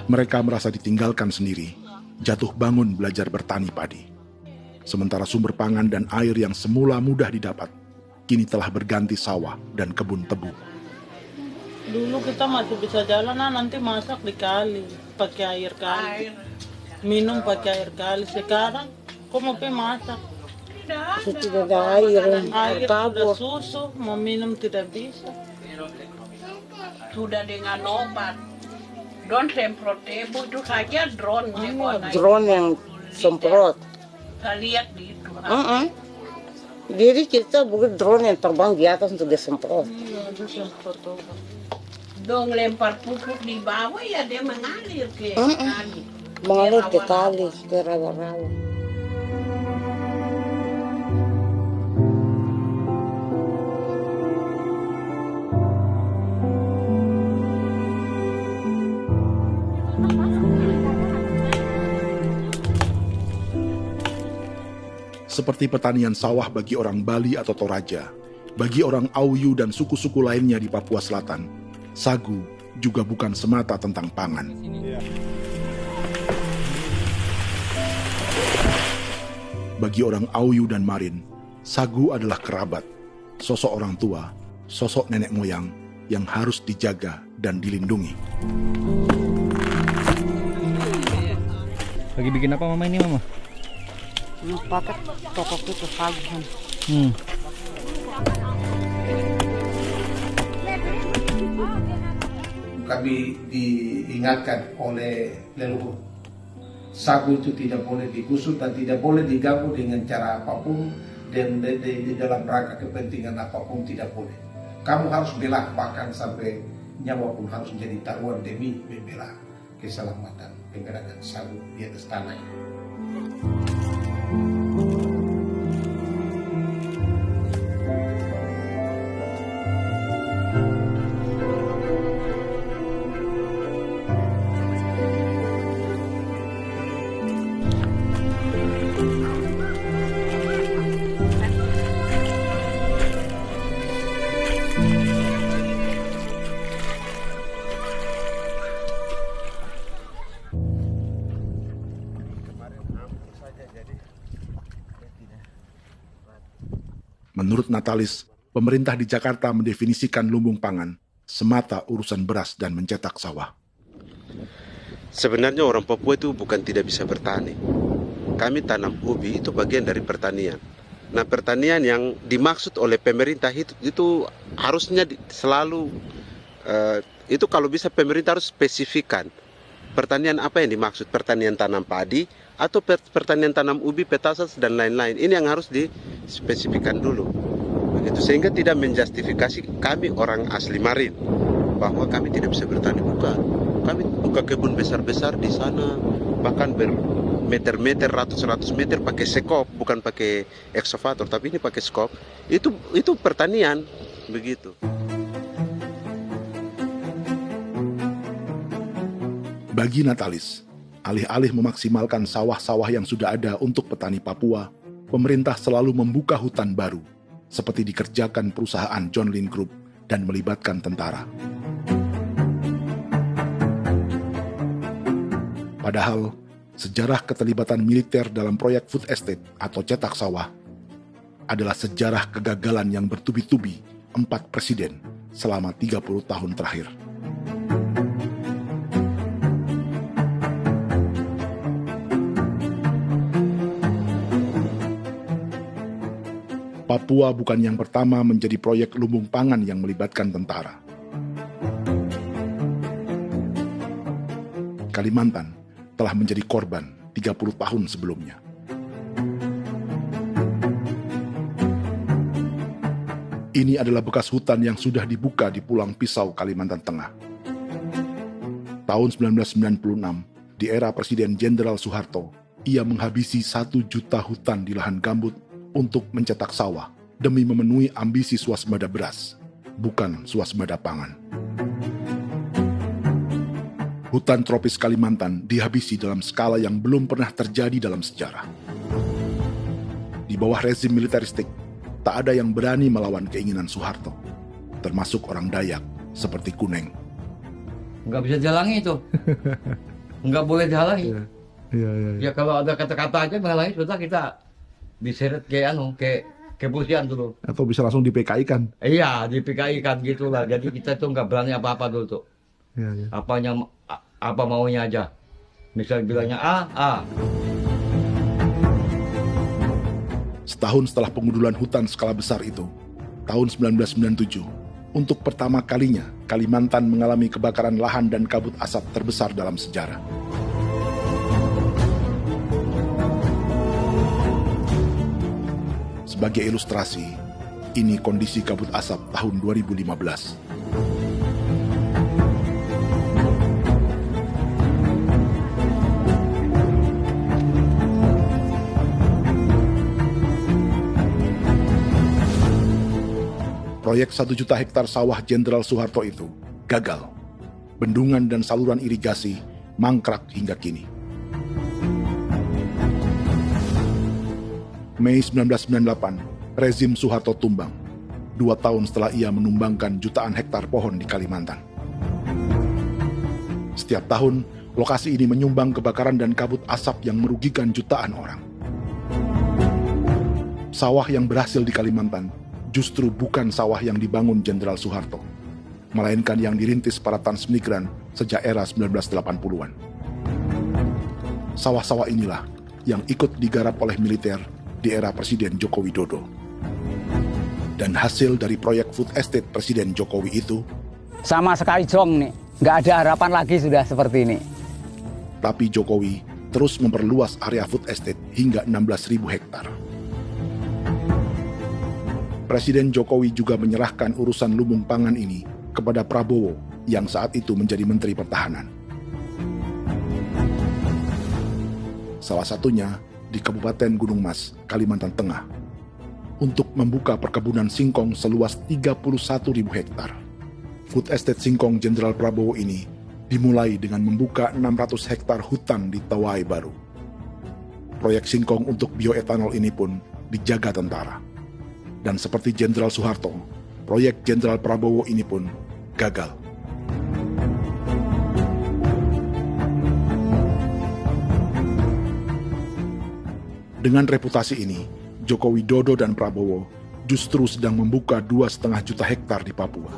Mereka merasa ditinggalkan sendiri, jatuh bangun belajar bertani padi. Sementara sumber pangan dan air yang semula mudah didapat, kini telah berganti sawah dan kebun tebu. Dulu kita masih bisa jalan, nanti masak di kali, pakai air kali. Minum pakai air kali. Sekarang kok mau masak? Tidak ada air. Air sudah susu, mau minum tidak bisa. Sudah dengan obat. Drone semprot tebu itu saja drone. Drone yang semprot. Saya lihat di itu. Jadi kita bukan drone yang terbang di atas untuk disemprot. Iya, itu semprot tuh. Dong lempar pupuk di bawah ya dia mengalir ke kali. Mengalir ke kali, ke rawa-rawa. Seperti pertanian sawah bagi orang Bali atau Toraja, bagi orang Auyu dan suku-suku lainnya di Papua Selatan, sagu juga bukan semata tentang pangan. Bagi orang Auyu dan Marin, sagu adalah kerabat, sosok orang tua, sosok nenek moyang yang harus dijaga dan dilindungi. Lagi bikin apa mama ini mama? Pakai tokok itu sagu. Kami diingatkan oleh leluhur, sagu itu tidak boleh digusur dan tidak boleh diganggu dengan cara apapun, dan di dalam rangka kepentingan apapun tidak boleh. Kamu harus bela, bahkan sampai nyawa pun harus menjadi taruhan demi membela keselamatan pergerakan sagu di atas tanah. Menurut Natalis, pemerintah di Jakarta mendefinisikan lumbung pangan semata urusan beras dan mencetak sawah. Sebenarnya orang Papua itu bukan tidak bisa bertani. Kami tanam ubi itu bagian dari pertanian. Nah, pertanian yang dimaksud oleh pemerintah itu harusnya selalu, itu kalau bisa pemerintah harus spesifikkan. Pertanian apa yang dimaksud? Pertanian tanam padi atau pertanian tanam ubi, petasan dan lain-lain. Ini yang harus dispesifikkan dulu. Begitu, sehingga tidak menjustifikasi kami orang asli Marin bahwa kami tidak bisa bertani. Bukan. Kami buka kebun besar-besar di sana, bahkan bermeter-meter, ratus-ratus meter pakai sekop, bukan pakai ekskavator, tapi ini pakai skop. Itu pertanian, begitu. Bagi Natalis, alih-alih memaksimalkan sawah-sawah yang sudah ada untuk petani Papua, pemerintah selalu membuka hutan baru, seperti dikerjakan perusahaan John Lynn Group dan melibatkan tentara. Padahal, sejarah keterlibatan militer dalam proyek food estate atau cetak sawah adalah sejarah kegagalan yang bertubi-tubi 4 presiden selama 30 tahun terakhir. Papua bukan yang pertama menjadi proyek lumbung pangan yang melibatkan tentara. Kalimantan telah menjadi korban 30 tahun sebelumnya. Ini adalah bekas hutan yang sudah dibuka di Pulang Pisau, Kalimantan Tengah. Tahun 1996, di era Presiden Jenderal Soeharto, ia menghabisi 1 juta hutan di lahan gambut untuk mencetak sawah demi memenuhi ambisi swasembada beras, bukan swasembada pangan. Hutan tropis Kalimantan dihabisi dalam skala yang belum pernah terjadi dalam sejarah. Di bawah rezim militeristik, tak ada yang berani melawan keinginan Soeharto, termasuk orang Dayak seperti Kuneng. Nggak bisa dihalangi itu. Nggak boleh dihalangi. Ya kalau ada kata-kata aja menghalangi, sudah kita diseret ke kepolisian dulu. Atau bisa langsung di PKI-kan. Iya, di PKI-kan gitulah. Jadi kita tuh nggak berani apa-apa dulu tuh. Ya. Apa maunya aja. Misal bilangnya A. Setahun setelah pengundulan hutan skala besar itu, tahun 1997, Untuk pertama kalinya, Kalimantan mengalami kebakaran lahan dan kabut asap terbesar dalam sejarah. Sebagai ilustrasi, ini kondisi kabut asap tahun 2015. Proyek 1 juta hektar sawah Jenderal Soeharto itu gagal. Bendungan dan saluran irigasi mangkrak hingga kini. Mei 1998, rezim Soeharto tumbang. 2 tahun setelah ia menumbangkan jutaan hektar pohon di Kalimantan. Setiap tahun, lokasi ini menyumbang kebakaran dan kabut asap yang merugikan jutaan orang. Sawah yang berhasil di Kalimantan justru bukan sawah yang dibangun Jenderal Soeharto, melainkan yang dirintis para transmigran sejak era 1980-an. Sawah-sawah inilah yang ikut digarap oleh militer di era Presiden Joko Widodo. Dan hasil dari proyek food estate Presiden Jokowi itu sama sekali jong nih, nggak ada harapan lagi sudah seperti ini. Tapi Jokowi terus memperluas area food estate hingga 16.000 hektar. Presiden Jokowi juga menyerahkan urusan lumbung pangan ini kepada Prabowo yang saat itu menjadi Menteri Pertahanan. Salah satunya di Kabupaten Gunung Mas, Kalimantan Tengah, untuk membuka perkebunan singkong seluas 31.000 hektar. Food Estate Singkong Jenderal Prabowo ini dimulai dengan membuka 600 hektar hutan di Tawai Baru. Proyek singkong untuk bioetanol ini pun dijaga tentara. Dan seperti Jenderal Soeharto, proyek Jenderal Prabowo ini pun gagal. Dengan reputasi ini, Joko Widodo dan Prabowo justru sedang membuka 2,5 juta hektar di Papua.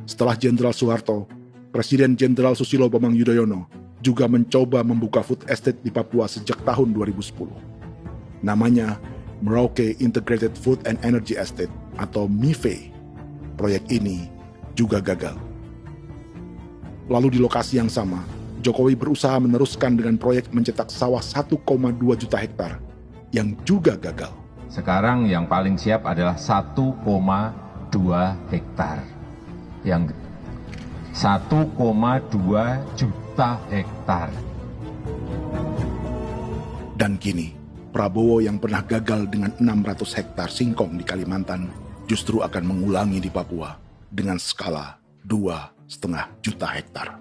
Setelah Jenderal Soeharto, Presiden Jenderal Susilo Bambang Yudhoyono juga mencoba membuka food estate di Papua sejak tahun 2010. Namanya Merauke Integrated Food and Energy Estate atau MIFE. Proyek ini juga gagal. Lalu di lokasi yang sama, Jokowi berusaha meneruskan dengan proyek mencetak sawah 1,2 juta hektar yang juga gagal. Sekarang yang paling siap adalah 1,2 hektar. Yang 1,2 juta hektar. Dan kini, Prabowo yang pernah gagal dengan 600 hektar singkong di Kalimantan justru akan mengulangi di Papua dengan skala 2,5 juta hektar.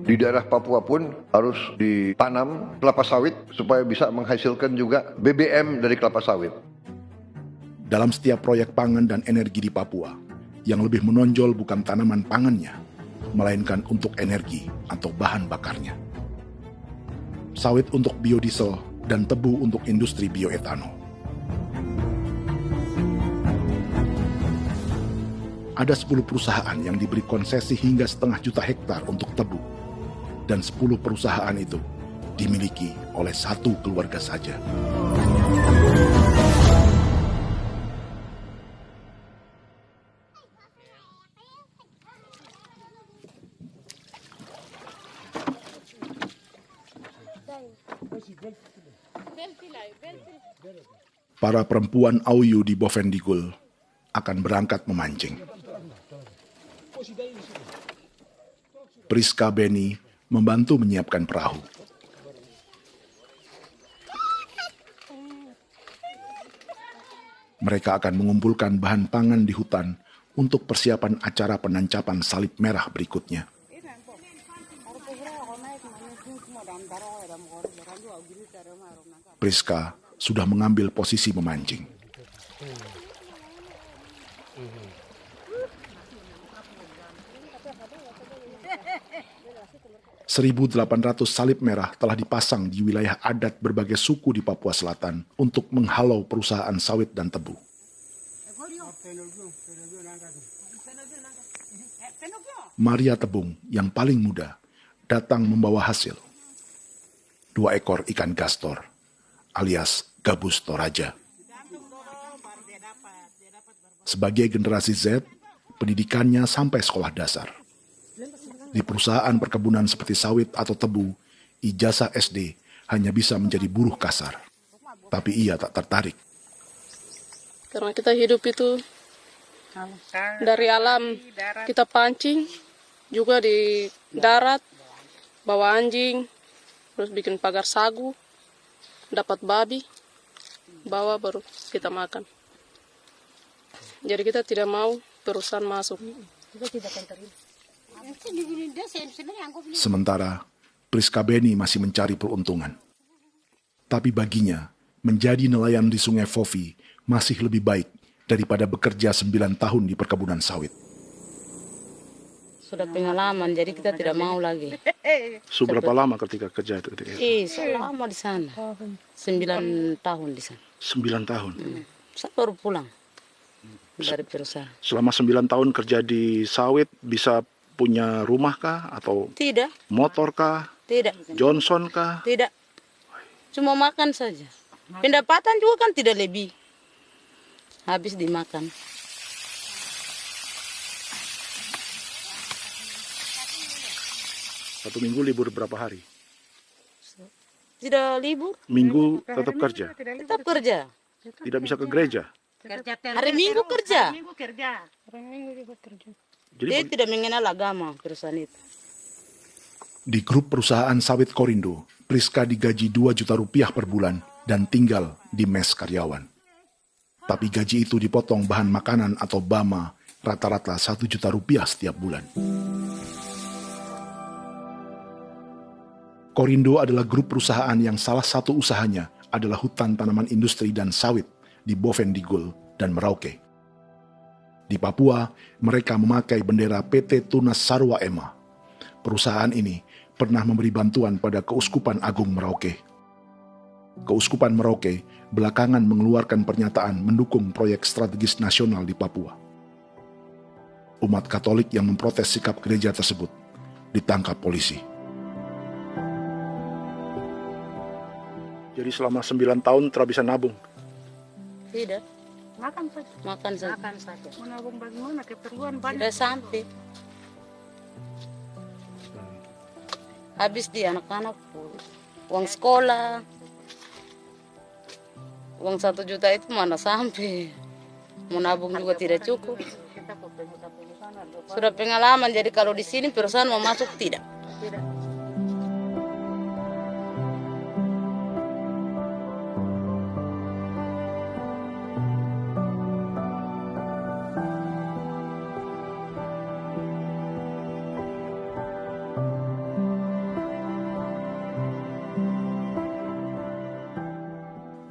Di daerah Papua pun harus ditanam kelapa sawit supaya bisa menghasilkan juga BBM dari kelapa sawit. Dalam setiap proyek pangan dan energi di Papua, yang lebih menonjol bukan tanaman pangannya, melainkan untuk energi atau bahan bakarnya. Sawit untuk biodiesel dan tebu untuk industri bioetanol. Ada 10 perusahaan yang diberi konsesi hingga 0,5 juta hektar untuk tebu. Dan 10 perusahaan itu dimiliki oleh 1 keluarga saja. Para perempuan Auyu di Bovendigul akan berangkat memancing. Priska Beni membantu menyiapkan perahu. Mereka akan mengumpulkan bahan pangan di hutan untuk persiapan acara penancapan salib merah berikutnya. Priska sudah mengambil posisi memancing. .800 salib merah telah dipasang di wilayah adat berbagai suku di Papua Selatan untuk menghalau perusahaan sawit dan tebu. Maria Tebung yang paling muda datang membawa hasil. 2 ekor ikan gastor, alias gabus toraja. Sebagai generasi Z, pendidikannya sampai sekolah dasar. Di perusahaan perkebunan seperti sawit atau tebu, ijazah SD hanya bisa menjadi buruh kasar. Tapi ia tak tertarik. Karena kita hidup itu dari alam, kita pancing, juga di darat, bawa anjing, terus bikin pagar sagu, dapat babi, bawa baru kita makan. Jadi kita tidak mau perusahaan masuk. Sementara Priska Beni masih mencari peruntungan. Tapi baginya, menjadi nelayan di Sungai Fofi masih lebih baik daripada bekerja 9 tahun di perkebunan sawit. Sudah pengalaman, jadi kita tidak mau lagi. Seberapa lama ketika kerja itu? Selama di sana. 9 tahun di sana. 9 tahun? Saya baru pulang dari perusahaan. Selama 9 tahun kerja di sawit, bisa punya rumah kah? Atau tidak. Motor kah? Tidak. Johnson kah? Tidak. Cuma makan saja. Pendapatan juga kan tidak lebih. Habis dimakan. Satu minggu libur berapa hari? Tidak libur. Minggu tetap kerja? Tetap kerja. Tidak bisa ke gereja? Hari Minggu kerja. Jadi dia tidak mengenal agama perusahaan itu. Di grup perusahaan sawit Korindo, Priska digaji 2 juta rupiah per bulan dan tinggal di mes karyawan. Tapi gaji itu dipotong bahan makanan atau BAMA rata-rata 1 juta rupiah setiap bulan. Korindo adalah grup perusahaan yang salah satu usahanya adalah hutan tanaman industri dan sawit di Bovendigul dan Merauke. Di Papua, mereka memakai bendera PT Tunas Sarwa Ema. Perusahaan ini pernah memberi bantuan pada Keuskupan Agung Merauke. Keuskupan Merauke belakangan mengeluarkan pernyataan mendukung proyek strategis nasional di Papua. Umat Katolik yang memprotes sikap gereja tersebut ditangkap polisi. Jadi selama 9 tahun tidak bisa nabung? Tidak. Makan saja. Makan saja. Makan saja. Menabung bagaimana keperluan banyak. Tidak sampai. Habis di anak-anak uang sekolah. Uang 1 juta itu mana sampai. Mau nabung juga tidak cukup. Sudah pengalaman, jadi kalau di sini perusahaan mau masuk tidak.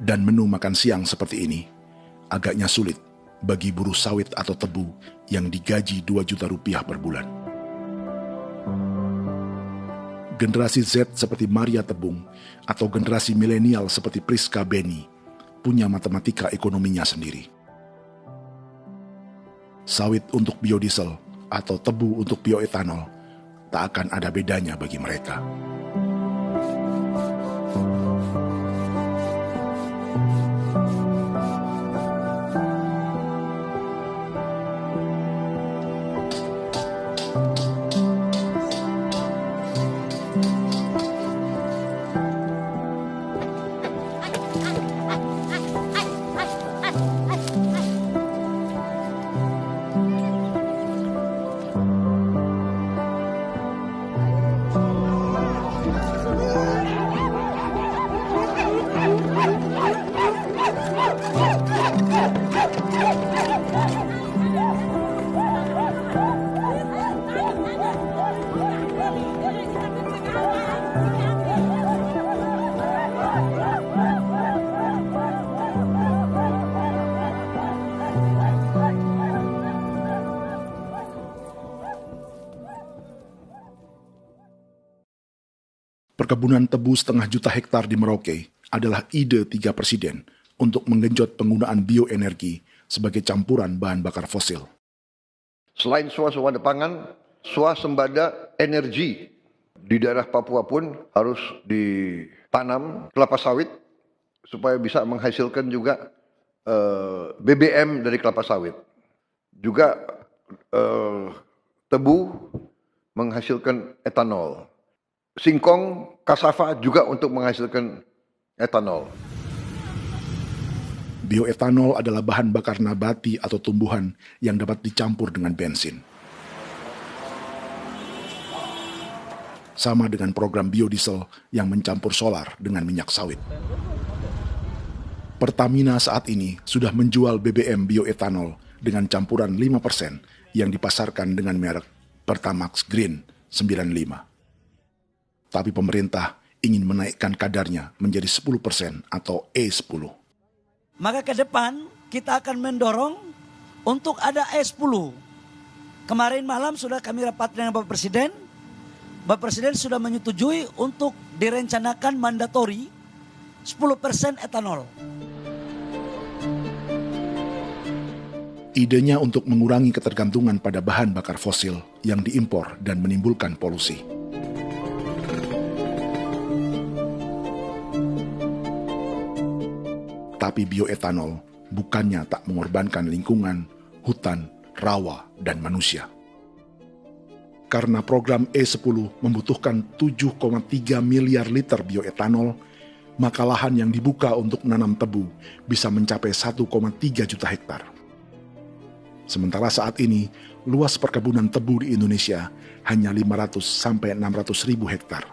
Dan menu makan siang seperti ini agaknya sulit bagi buruh sawit atau tebu yang digaji 2 juta rupiah per bulan. Generasi Z seperti Maria Tebung atau generasi milenial seperti Priska Beni punya matematika ekonominya sendiri. Sawit untuk biodiesel atau tebu untuk bioetanol tak akan ada bedanya bagi mereka. Perkebunan tebu 1,5 juta hektar di Merauke adalah ide 3 presiden untuk menggenjot penggunaan bioenergi sebagai campuran bahan bakar fosil. Selain swasembada pangan, swasembada energi Di daerah Papua pun harus ditanam kelapa sawit supaya bisa menghasilkan juga BBM dari kelapa sawit. Juga tebu menghasilkan etanol. Singkong, kasava juga untuk menghasilkan etanol. Bioetanol adalah bahan bakar nabati atau tumbuhan yang dapat dicampur dengan bensin. Sama dengan program biodiesel yang mencampur solar dengan minyak sawit. Pertamina saat ini sudah menjual BBM bioetanol dengan campuran 5% yang dipasarkan dengan merek Pertamax Green 95. Tapi pemerintah ingin menaikkan kadarnya menjadi 10% atau E10. Maka ke depan kita akan mendorong untuk ada E10. Kemarin malam sudah kami rapat dengan Bapak Presiden. Bapak Presiden sudah menyetujui untuk direncanakan mandatori 10% etanol. Idenya untuk mengurangi ketergantungan pada bahan bakar fosil yang diimpor dan menimbulkan polusi. Tapi bioetanol bukannya tak mengorbankan lingkungan, hutan, rawa, dan manusia. Karena program E10 membutuhkan 7,3 miliar liter bioetanol, maka lahan yang dibuka untuk menanam tebu bisa mencapai 1,3 juta hektar. Sementara saat ini, luas perkebunan tebu di Indonesia hanya 500 sampai 600 ribu hektar.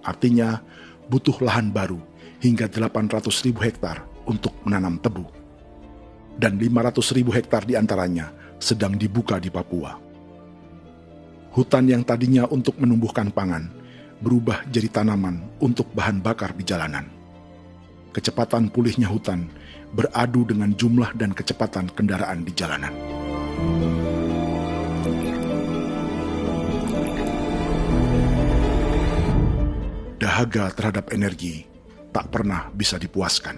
Artinya, butuh lahan baru hingga 800 ribu hektar untuk menanam tebu. Dan 500 ribu hektar diantaranya sedang dibuka di Papua. Hutan yang tadinya untuk menumbuhkan pangan, berubah jadi tanaman untuk bahan bakar di jalanan. Kecepatan pulihnya hutan beradu dengan jumlah dan kecepatan kendaraan di jalanan. Dahaga terhadap energi tak pernah bisa dipuaskan.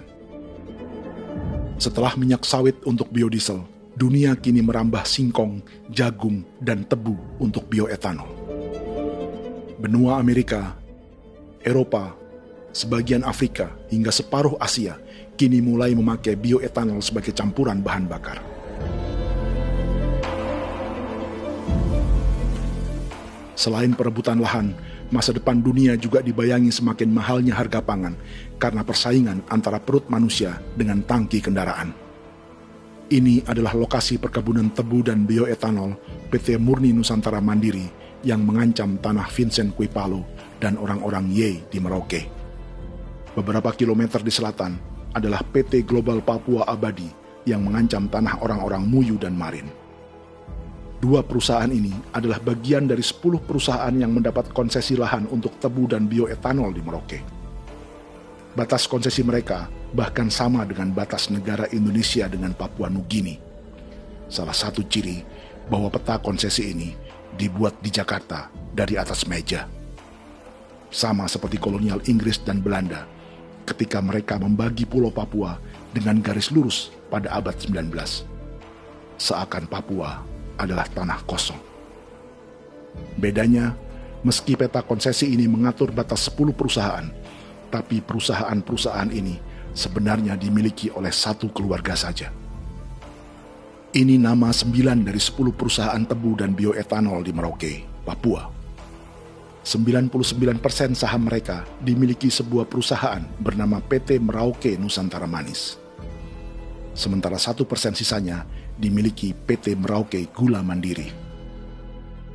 Setelah minyak sawit untuk biodiesel, dunia kini merambah singkong, jagung, dan tebu untuk bioetanol. Benua Amerika, Eropa, sebagian Afrika, hingga separuh Asia kini mulai memakai bioetanol sebagai campuran bahan bakar. Selain perebutan lahan, masa depan dunia juga dibayangi semakin mahalnya harga pangan karena persaingan antara perut manusia dengan tangki kendaraan. Ini adalah lokasi perkebunan tebu dan bioetanol PT Murni Nusantara Mandiri yang mengancam tanah Vincent Quipalo dan orang-orang Ye di Merauke. Beberapa kilometer di selatan adalah PT Global Papua Abadi yang mengancam tanah orang-orang Muyu dan Marin. Dua perusahaan ini adalah bagian dari 10 perusahaan yang mendapat konsesi lahan untuk tebu dan bioetanol di Merauke. Batas konsesi mereka bahkan sama dengan batas negara Indonesia dengan Papua Nugini. Salah satu ciri bahwa peta konsesi ini dibuat di Jakarta dari atas meja. Sama seperti kolonial Inggris dan Belanda ketika mereka membagi Pulau Papua dengan garis lurus pada abad 19. Seakan Papua adalah tanah kosong. Bedanya, meski peta konsesi ini mengatur batas 10 perusahaan, tapi perusahaan-perusahaan ini sebenarnya dimiliki oleh satu keluarga saja. Ini nama 9 dari 10 perusahaan tebu dan bioetanol di Merauke, Papua. 99% saham mereka dimiliki sebuah perusahaan bernama PT Merauke Nusantara Manis. Sementara 1% sisanya dimiliki PT Merauke Gula Mandiri.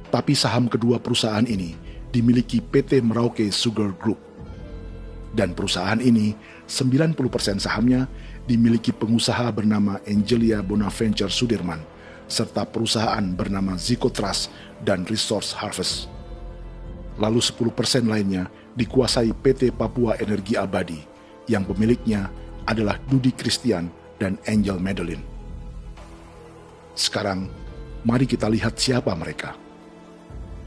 Tapi saham kedua perusahaan ini dimiliki PT Merauke Sugar Group. Dan perusahaan ini 90% sahamnya dimiliki pengusaha bernama Angelia Bonaventure Sudirman, serta perusahaan bernama Zico Trust dan Resource Harvest. Lalu 10% lainnya dikuasai PT Papua Energi Abadi, yang pemiliknya adalah Dudi Christian dan Angel Madeline. Sekarang, mari kita lihat siapa mereka.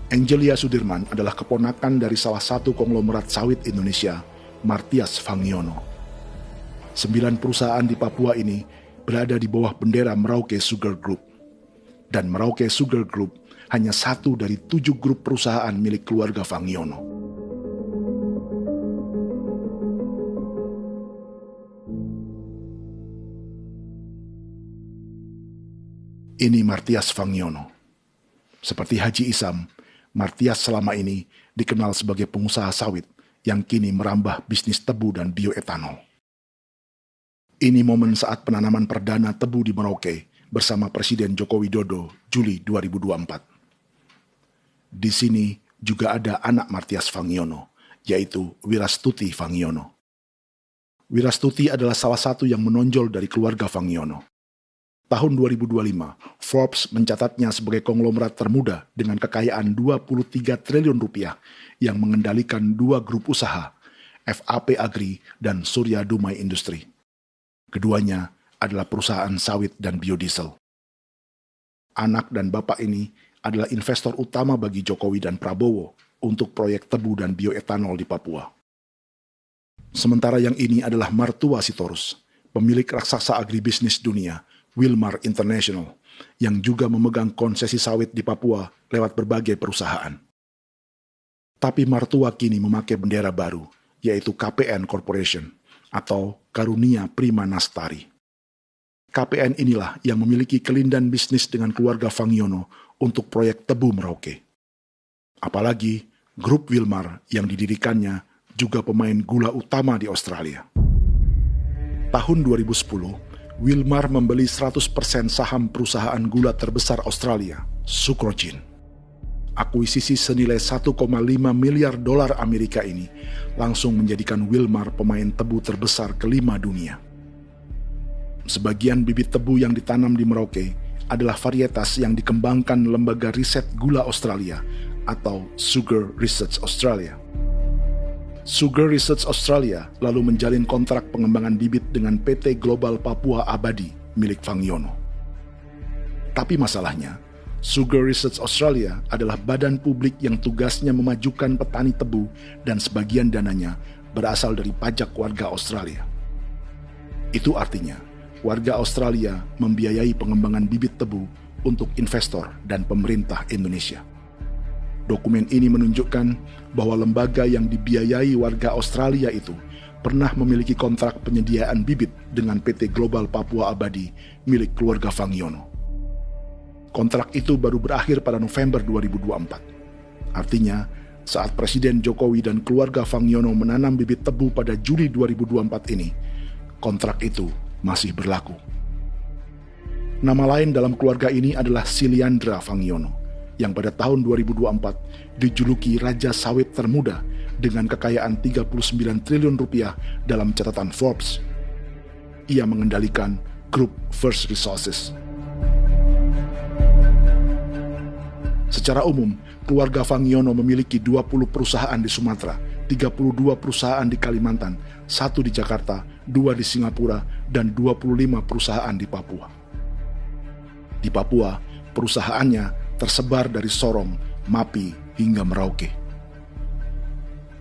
Angelia Sudirman adalah keponakan dari salah satu konglomerat sawit Indonesia, Martias Fangiono. 9 perusahaan di Papua ini berada di bawah bendera Merauke Sugar Group. Dan Merauke Sugar Group hanya satu dari 7 grup perusahaan milik keluarga Fangiono. Ini Martias Fangiono. Seperti Haji Isam, Martias selama ini dikenal sebagai pengusaha sawit yang kini merambah bisnis tebu dan bioetanol. Ini momen saat penanaman perdana tebu di Merauke bersama Presiden Joko Widodo Juli 2024. Di sini juga ada anak Martias Fangiono, yaitu Wirastuti Fangiono. Wirastuti adalah salah satu yang menonjol dari keluarga Fangiono. Tahun 2025, Forbes mencatatnya sebagai konglomerat termuda dengan kekayaan 23 triliun rupiah yang mengendalikan 2 grup usaha, FAP Agri dan Surya Dumai Industri. Keduanya adalah perusahaan sawit dan biodiesel. Anak dan bapak ini adalah investor utama bagi Jokowi dan Prabowo untuk proyek tebu dan bioetanol di Papua. Sementara yang ini adalah Martua Sitorus, pemilik raksasa agribisnis dunia, Wilmar International, yang juga memegang konsesi sawit di Papua lewat berbagai perusahaan. Tapi Martua kini memakai bendera baru, yaitu KPN Corporation, atau Karunia Prima Nastari. KPN inilah yang memiliki kelindan bisnis dengan keluarga Fangiono untuk proyek tebu Merauke. Apalagi, grup Wilmar yang didirikannya juga pemain gula utama di Australia. Tahun 2010, Wilmar membeli 100% saham perusahaan gula terbesar Australia, Sucrogin. Akuisisi senilai 1,5 miliar dolar Amerika ini langsung menjadikan Wilmar pemain tebu terbesar kelima dunia. Sebagian bibit tebu yang ditanam di Merauke adalah varietas yang dikembangkan Lembaga Riset Gula Australia atau Sugar Research Australia. Sugar Research Australia lalu menjalin kontrak pengembangan bibit dengan PT Global Papua Abadi milik Fangiono. Tapi masalahnya, Sugar Research Australia adalah badan publik yang tugasnya memajukan petani tebu dan sebagian dananya berasal dari pajak warga Australia. Itu artinya, warga Australia membiayai pengembangan bibit tebu untuk investor dan pemerintah Indonesia. Dokumen ini menunjukkan bahwa lembaga yang dibiayai warga Australia itu pernah memiliki kontrak penyediaan bibit dengan PT Global Papua Abadi milik keluarga Fangiono. Kontrak itu baru berakhir pada November 2024. Artinya, saat Presiden Jokowi dan keluarga Fangiono menanam bibit tebu pada Juli 2024 ini, kontrak itu masih berlaku. Nama lain dalam keluarga ini adalah Siliandra Fangiono, yang pada tahun 2024 dijuluki Raja Sawit Termuda dengan kekayaan 39 triliun rupiah dalam catatan Forbes. Ia mengendalikan grup First Resources. Secara umum, keluarga Fangiono memiliki 20 perusahaan di Sumatera, 32 perusahaan di Kalimantan, 1 di Jakarta, 2 di Singapura, dan 25 perusahaan di Papua. Di Papua, perusahaannya tersebar dari Sorong, Mapi, hingga Merauke.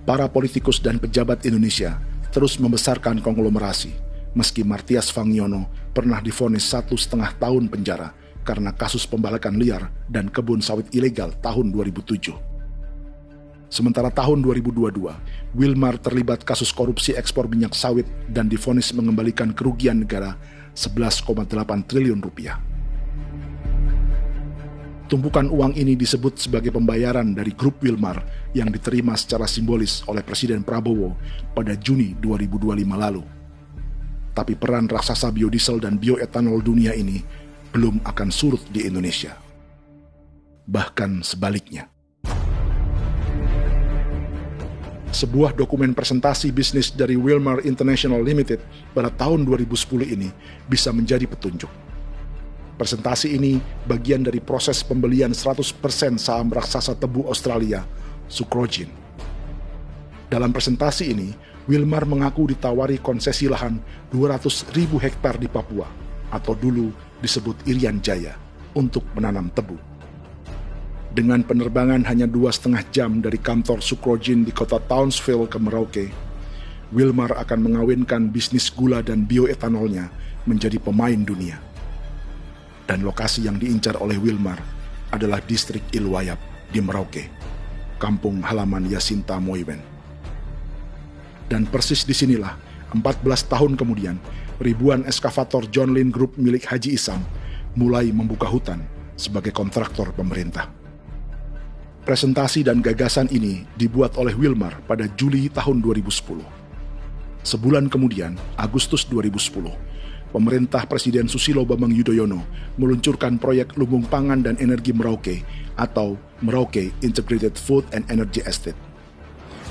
Para politikus dan pejabat Indonesia terus membesarkan konglomerasi, meski Martias Fangiono pernah divonis 1,5 tahun penjara karena kasus pembalakan liar dan kebun sawit ilegal tahun 2007. Sementara tahun 2022, Wilmar terlibat kasus korupsi ekspor minyak sawit dan divonis mengembalikan kerugian negara 11,8 triliun rupiah. Tumpukan uang ini disebut sebagai pembayaran dari grup Wilmar yang diterima secara simbolis oleh Presiden Prabowo pada Juni 2025 lalu. Tapi peran raksasa biodiesel dan bioetanol dunia ini belum akan surut di Indonesia. Bahkan sebaliknya. Sebuah dokumen presentasi bisnis dari Wilmar International Limited pada tahun 2010 ini bisa menjadi petunjuk. Presentasi ini bagian dari proses pembelian 100% saham raksasa tebu Australia, Sucrogin. Dalam presentasi ini, Wilmar mengaku ditawari konsesi lahan 200.000 hektar di Papua, atau dulu disebut Irian Jaya, untuk menanam tebu. Dengan penerbangan hanya 2,5 jam dari kantor Sucrogin di kota Townsville ke Merauke, Wilmar akan mengawinkan bisnis gula dan bioetanolnya menjadi pemain dunia. Dan lokasi yang diincar oleh Wilmar adalah distrik Ilwayap di Merauke, kampung halaman Yasinta Moiwen. Dan persis disinilah 14 tahun kemudian ribuan eskavator John Lynn Group milik Haji Isam mulai membuka hutan sebagai kontraktor pemerintah. Presentasi dan gagasan ini dibuat oleh Wilmar pada Juli tahun 2010. Sebulan kemudian, Agustus 2010, pemerintah Presiden Susilo Bambang Yudhoyono meluncurkan proyek Lumbung Pangan dan Energi Merauke atau Merauke Integrated Food and Energy Estate.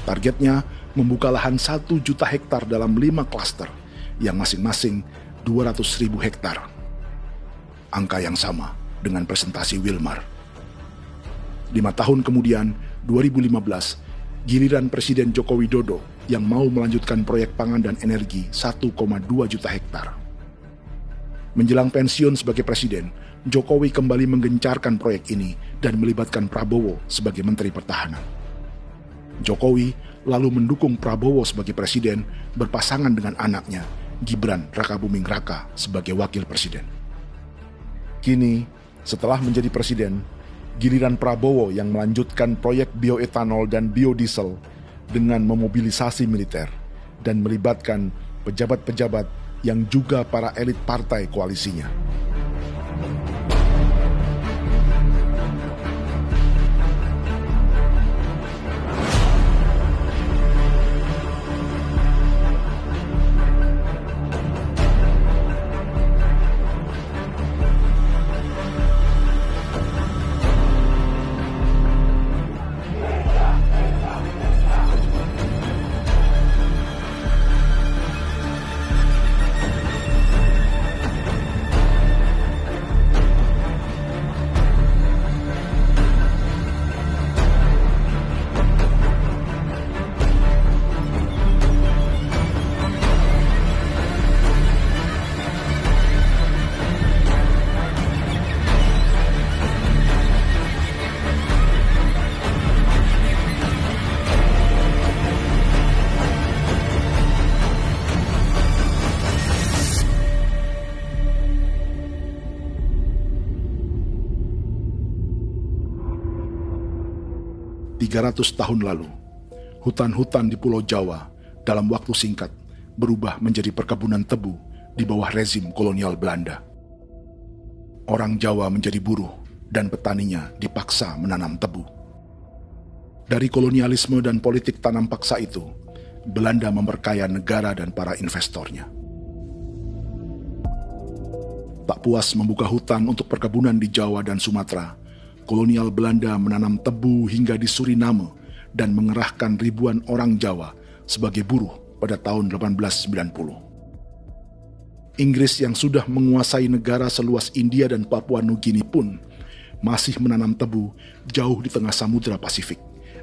Targetnya membuka lahan 1 juta hektar dalam 5 klaster yang masing-masing 200.000 hektar. Angka yang sama dengan presentasi Wilmar. 5 tahun kemudian, 2015, giliran Presiden Joko Widodo yang mau melanjutkan proyek pangan dan energi 1,2 juta hektar. Menjelang pensiun sebagai presiden, Jokowi kembali menggencarkan proyek ini dan melibatkan Prabowo sebagai Menteri Pertahanan. Jokowi lalu mendukung Prabowo sebagai presiden berpasangan dengan anaknya, Gibran Rakabuming Raka sebagai wakil presiden. Kini, setelah menjadi presiden, giliran Prabowo yang melanjutkan proyek bioetanol dan biodiesel dengan memobilisasi militer dan melibatkan pejabat-pejabat yang juga para elit partai koalisinya. Ratus tahun lalu, hutan-hutan di Pulau Jawa dalam waktu singkat berubah menjadi perkebunan tebu di bawah rezim kolonial Belanda. Orang Jawa menjadi buruh dan petaninya dipaksa menanam tebu. Dari kolonialisme dan politik tanam paksa itu, Belanda memperkaya negara dan para investornya. Tak puas membuka hutan untuk perkebunan di Jawa dan Sumatera, kolonial Belanda menanam tebu hingga di Suriname dan mengerahkan ribuan orang Jawa sebagai buruh pada tahun 1890. Inggris yang sudah menguasai negara seluas India dan Papua Nugini pun masih menanam tebu jauh di tengah Samudra Pasifik,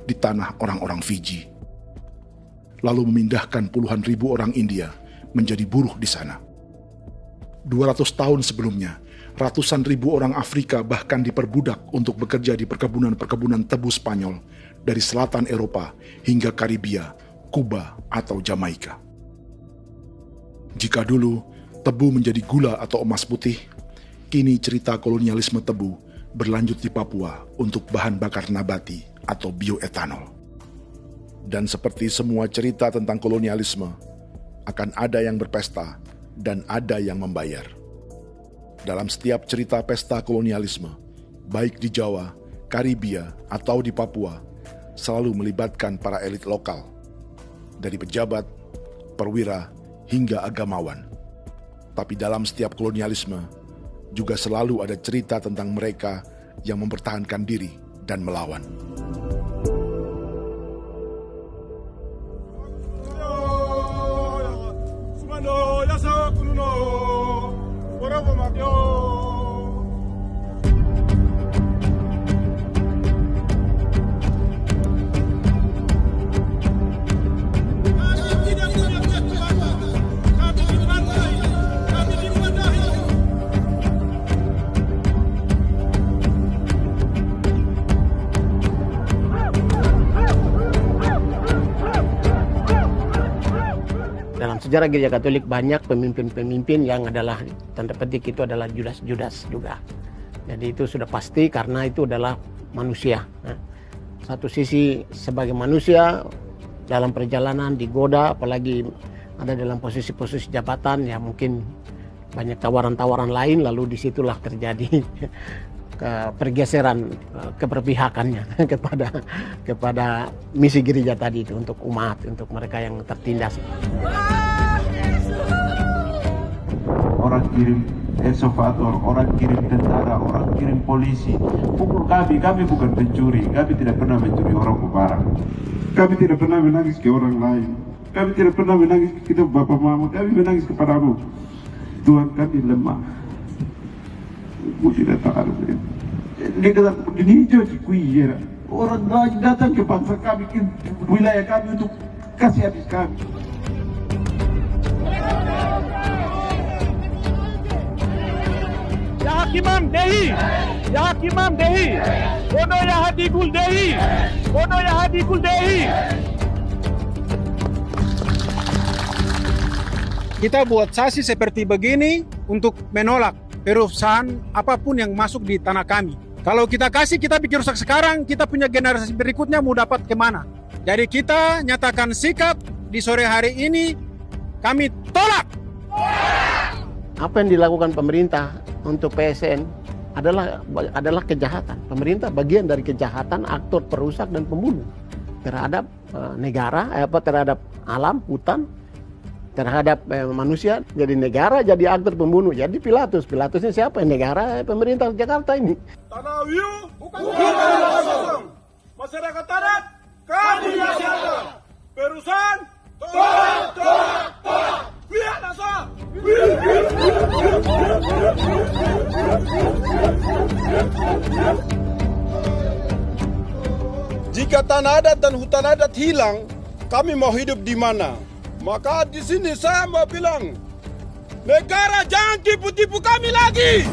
di tanah orang-orang Fiji. Lalu memindahkan puluhan ribu orang India menjadi buruh di sana. 200 tahun sebelumnya, ratusan ribu orang Afrika bahkan diperbudak untuk bekerja di perkebunan-perkebunan tebu Spanyol dari selatan Eropa hingga Karibia, Kuba, atau Jamaika. Jika dulu tebu menjadi gula atau emas putih, kini cerita kolonialisme tebu berlanjut di Papua untuk bahan bakar nabati atau bioetanol. Dan seperti semua cerita tentang kolonialisme, akan ada yang berpesta dan ada yang membayar. Dalam setiap cerita pesta kolonialisme, baik di Jawa, Karibia, atau di Papua, selalu melibatkan para elit lokal, dari pejabat, perwira, hingga agamawan. Tapi dalam setiap kolonialisme, juga selalu ada cerita tentang mereka yang mempertahankan diri dan melawan. Dalam sejarah Gereja Katolik banyak pemimpin-pemimpin yang adalah tanda petik itu adalah Judas-Judas juga. Jadi itu sudah pasti karena itu adalah manusia. Satu sisi sebagai manusia dalam perjalanan digoda, apalagi ada dalam posisi-posisi jabatan, ya mungkin banyak tawaran-tawaran lain, lalu disitulah terjadi pergeseran keberpihakannya kepada misi gereja tadi itu untuk umat, untuk mereka yang tertindas. Orang kirim eksavator, orang kirim tentara, orang kirim polisi. Pukul kami bukan pencuri, kami tidak pernah mencuri orang barang. Kami tidak pernah menangis ke orang lain. Kami tidak pernah menangis ke kita Bapak Mahmud, kami menangis kepadamu. Tuhan kami lemah. Aku tidak tahu. Di dalam hijau di kuih, orang lain datang ke bangsa kami, ke wilayah kami untuk kasih habis kami. Ya Hakimam Dehi, Ya Hakimam Dehi, Bono Ya Hadikul Dehi, Bono Ya Hadikul Dehi. Kita buat sasi seperti begini untuk menolak perusahaan apapun yang masuk di tanah kami. Kalau kita kasih, kita bikin rusak sekarang, kita punya generasi berikutnya mau dapat kemana. Jadi kita nyatakan sikap di sore hari ini, kami tolak. Apa yang dilakukan pemerintah untuk PSN adalah kejahatan. Pemerintah bagian dari kejahatan, aktor perusak dan pembunuh terhadap negara, terhadap alam, hutan, terhadap manusia. Jadi negara jadi aktor pembunuh. Jadi Pilatusnya siapa? Negara, pemerintah Jakarta ini. Tanah Wiu bukan kosong. Masyarakat adat kami jaga. Perusahaan tolak. Biar nasa. Jika tanah adat dan hutan adat hilang, kami mau hidup di mana? Maka di sini saya mau bilang, negara jangan tipu-tipu kami lagi.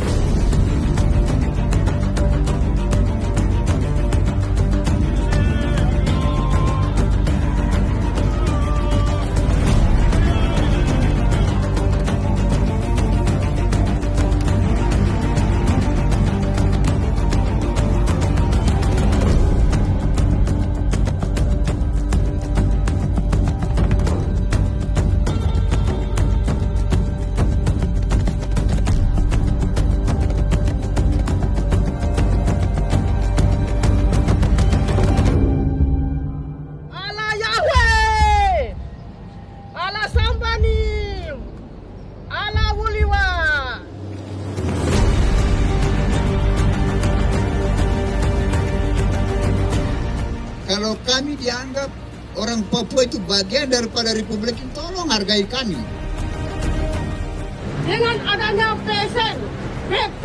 Kalau kami dianggap orang Papua itu bagian daripada Republik ini, tolong hargai kami. Dengan adanya PSN, PT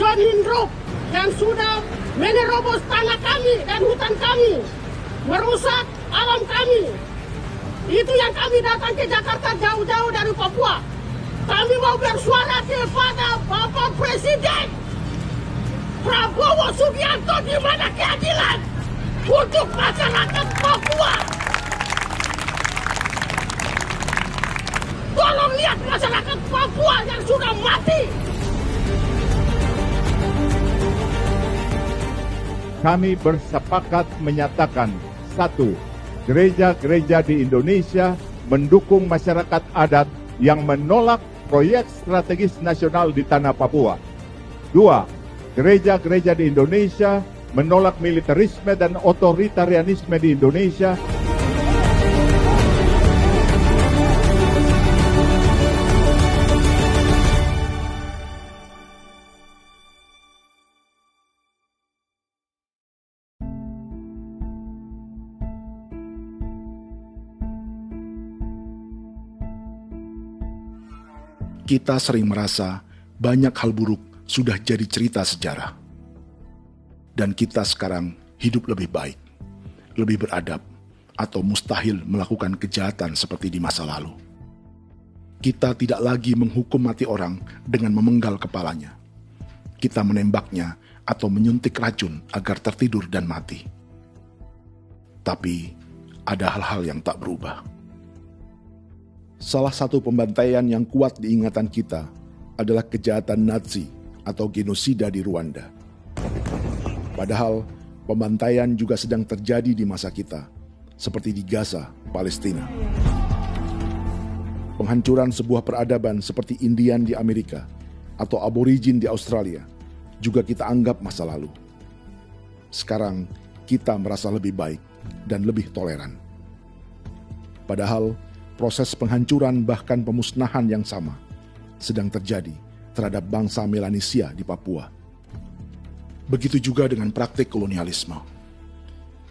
John Hindrup yang sudah menerobos tanah kami dan hutan kami, merusak alam kami. Itu yang kami datang ke Jakarta jauh-jauh dari Papua. Kami mau bersuara kepada Bapak Presiden Prabowo Subianto, di mana keadilan untuk masyarakat Papua. Tolong lihat masyarakat Papua yang sudah mati. Kami bersepakat menyatakan, 1. Gereja-gereja di Indonesia mendukung masyarakat adat yang menolak proyek strategis nasional di tanah Papua. 2. Gereja-gereja di Indonesia menolak militerisme dan otoritarianisme di Indonesia. Kita sering merasa banyak hal buruk sudah jadi cerita sejarah. Dan kita sekarang hidup lebih baik, lebih beradab, atau mustahil melakukan kejahatan seperti di masa lalu. Kita tidak lagi menghukum mati orang dengan memenggal kepalanya. Kita menembaknya atau menyuntik racun agar tertidur dan mati. Tapi ada hal-hal yang tak berubah. Salah satu pembantaian yang kuat di ingatan kita adalah kejahatan Nazi atau genosida di Rwanda. Padahal pembantaian juga sedang terjadi di masa kita, seperti di Gaza, Palestina. Penghancuran sebuah peradaban seperti Indian di Amerika atau aborigin di Australia juga kita anggap masa lalu. Sekarang kita merasa lebih baik dan lebih toleran. Padahal proses penghancuran bahkan pemusnahan yang sama sedang terjadi terhadap bangsa Melanesia di Papua. Begitu juga dengan praktik kolonialisme.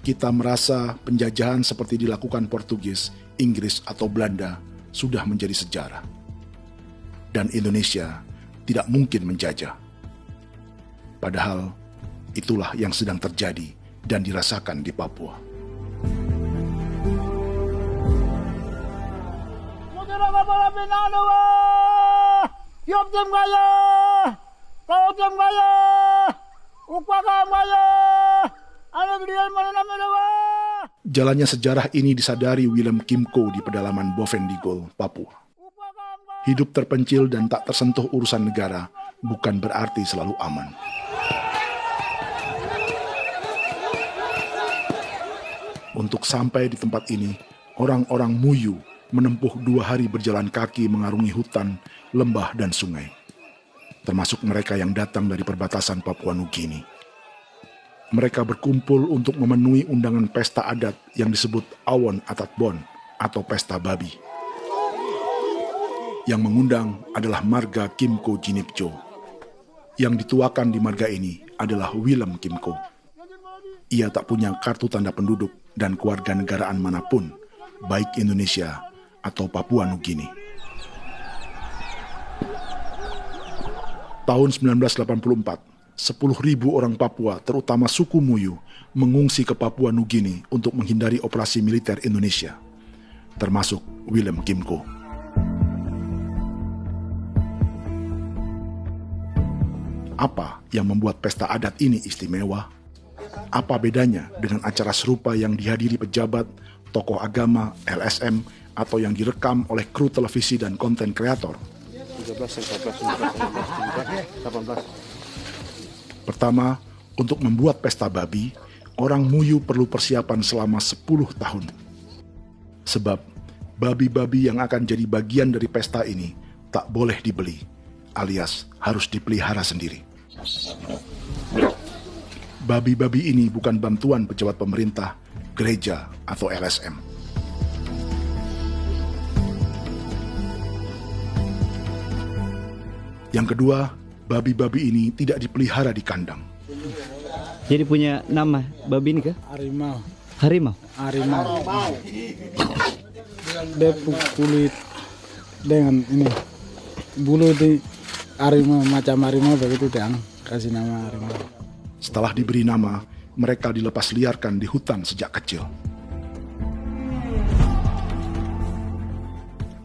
Kita merasa penjajahan seperti dilakukan Portugis, Inggris, atau Belanda sudah menjadi sejarah. Dan Indonesia tidak mungkin menjajah. Padahal itulah yang sedang terjadi dan dirasakan di Papua. Jalannya sejarah ini disadari Willem Kimco di pedalaman Bovendigol, Papua. Hidup terpencil dan tak tersentuh urusan negara bukan berarti selalu aman. Untuk sampai di tempat ini, orang-orang Muyu menempuh 2 hari berjalan kaki mengarungi hutan, lembah, dan sungai. Termasuk mereka yang datang dari perbatasan Papua Nugini. Mereka berkumpul untuk memenuhi undangan pesta adat yang disebut Awon Atatbon atau Pesta Babi. Yang mengundang adalah marga Kimco Jinipjo. Yang dituakan di marga ini adalah Willem Kimco. Ia tak punya kartu tanda penduduk dan kewarganegaraan manapun, baik Indonesia atau Papua Nugini. Tahun 1984, 10.000 orang Papua, terutama suku Muyu, mengungsi ke Papua Nugini untuk menghindari operasi militer Indonesia, termasuk Willem Kimco. Apa yang membuat pesta adat ini istimewa? Apa bedanya dengan acara serupa yang dihadiri pejabat, tokoh agama, LSM, atau yang direkam oleh kru televisi dan konten kreator? 18. Pertama, untuk membuat pesta babi, orang Muyu perlu persiapan selama 10 tahun. Sebab, babi-babi yang akan jadi bagian dari pesta ini tak boleh dibeli, alias harus dipelihara sendiri. Babi-babi ini bukan bantuan pejabat pemerintah, gereja, atau LSM. Yang kedua, babi-babi ini tidak dipelihara di kandang. Jadi punya nama babi ini kah? Harimau. Harimau? Harimau. Dia kulit dengan ini. Bulu di harimau, macam harimau begitu yang kasih nama harimau. Setelah diberi nama, mereka dilepas liarkan di hutan sejak kecil.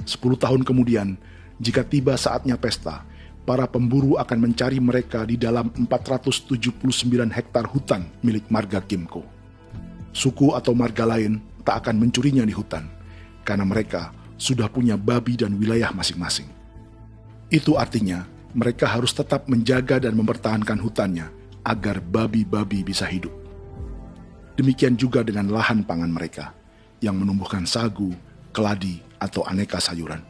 10 tahun kemudian, jika tiba saatnya pesta, para pemburu akan mencari mereka di dalam 479 hektar hutan milik marga Kimco. Suku atau marga lain tak akan mencurinya di hutan, karena mereka sudah punya babi dan wilayah masing-masing. Itu artinya, mereka harus tetap menjaga dan mempertahankan hutannya, agar babi-babi bisa hidup. Demikian juga dengan lahan pangan mereka, yang menumbuhkan sagu, keladi, atau aneka sayuran.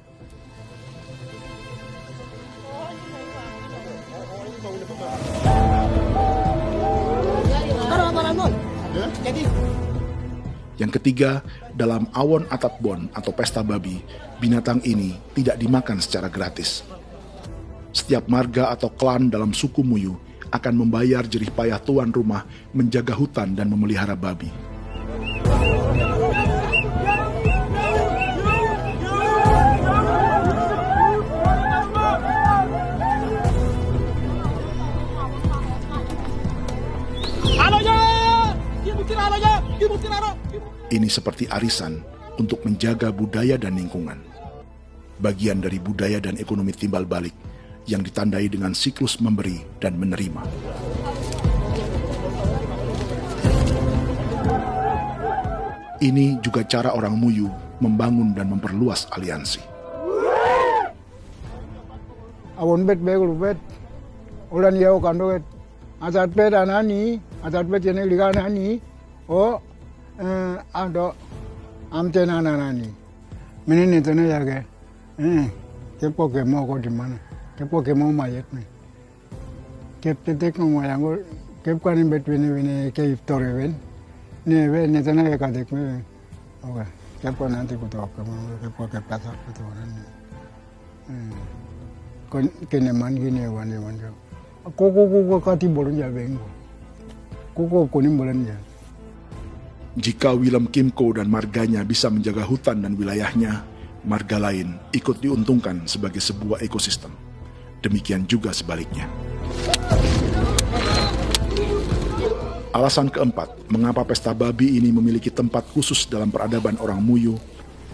Yang ketiga, dalam Awon Atatbon atau pesta babi, binatang ini tidak dimakan secara gratis. Setiap marga atau klan dalam suku Muyu akan membayar jerih payah tuan rumah menjaga hutan dan memelihara babi. Ini seperti arisan untuk menjaga budaya dan lingkungan. Bagian dari budaya dan ekonomi timbal balik yang ditandai dengan siklus memberi dan menerima. Ini juga cara orang Muyu membangun dan memperluas aliansi. Awon bet begul bet ulan yau kando asat peda nani asat peda ni liga nani ado amte nani menini tene ya ke kepo ke mau ko di mana kepo ke mau mayat nih kep tetek no yang ko kep kan between ini ke iftore wen ne tene ya kadek me oke kepo nanti ko to kepo ke pasar ko nani kon kene man gini wan koko kati bolon ya bengo koko kuning bolon ya. Jika Willem Kimco dan marganya bisa menjaga hutan dan wilayahnya, marga lain ikut diuntungkan sebagai sebuah ekosistem. Demikian juga sebaliknya. Alasan keempat, mengapa pesta babi ini memiliki tempat khusus dalam peradaban orang Muyu,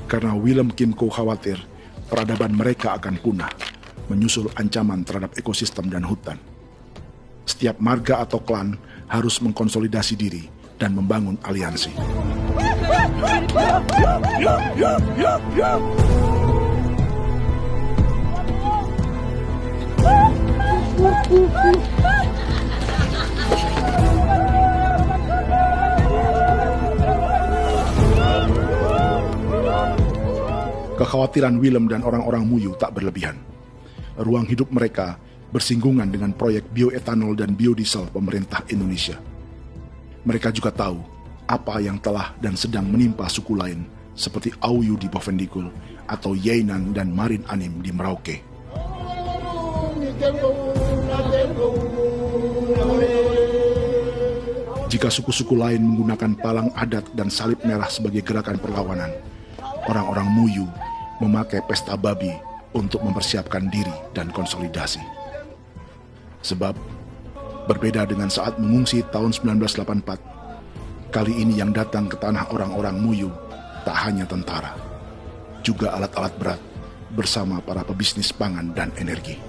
karena Willem Kimco khawatir peradaban mereka akan punah, menyusul ancaman terhadap ekosistem dan hutan. Setiap marga atau klan harus mengkonsolidasi diri dan membangun aliansi. Kekhawatiran Willem dan orang-orang Muyu tak berlebihan. Ruang hidup mereka bersinggungan dengan proyek bioetanol dan biodiesel pemerintah Indonesia. Mereka juga tahu apa yang telah dan sedang menimpa suku lain seperti Auyu di Bovendikul atau Yainan dan Marin Anim di Merauke. Jika suku-suku lain menggunakan palang adat dan salib merah sebagai gerakan perlawanan, orang-orang Muyu memakai pesta babi untuk mempersiapkan diri dan konsolidasi. Sebab berbeda dengan saat mengungsi tahun 1984, kali ini yang datang ke tanah orang-orang Muyu tak hanya tentara, juga alat-alat berat bersama para pebisnis pangan dan energi.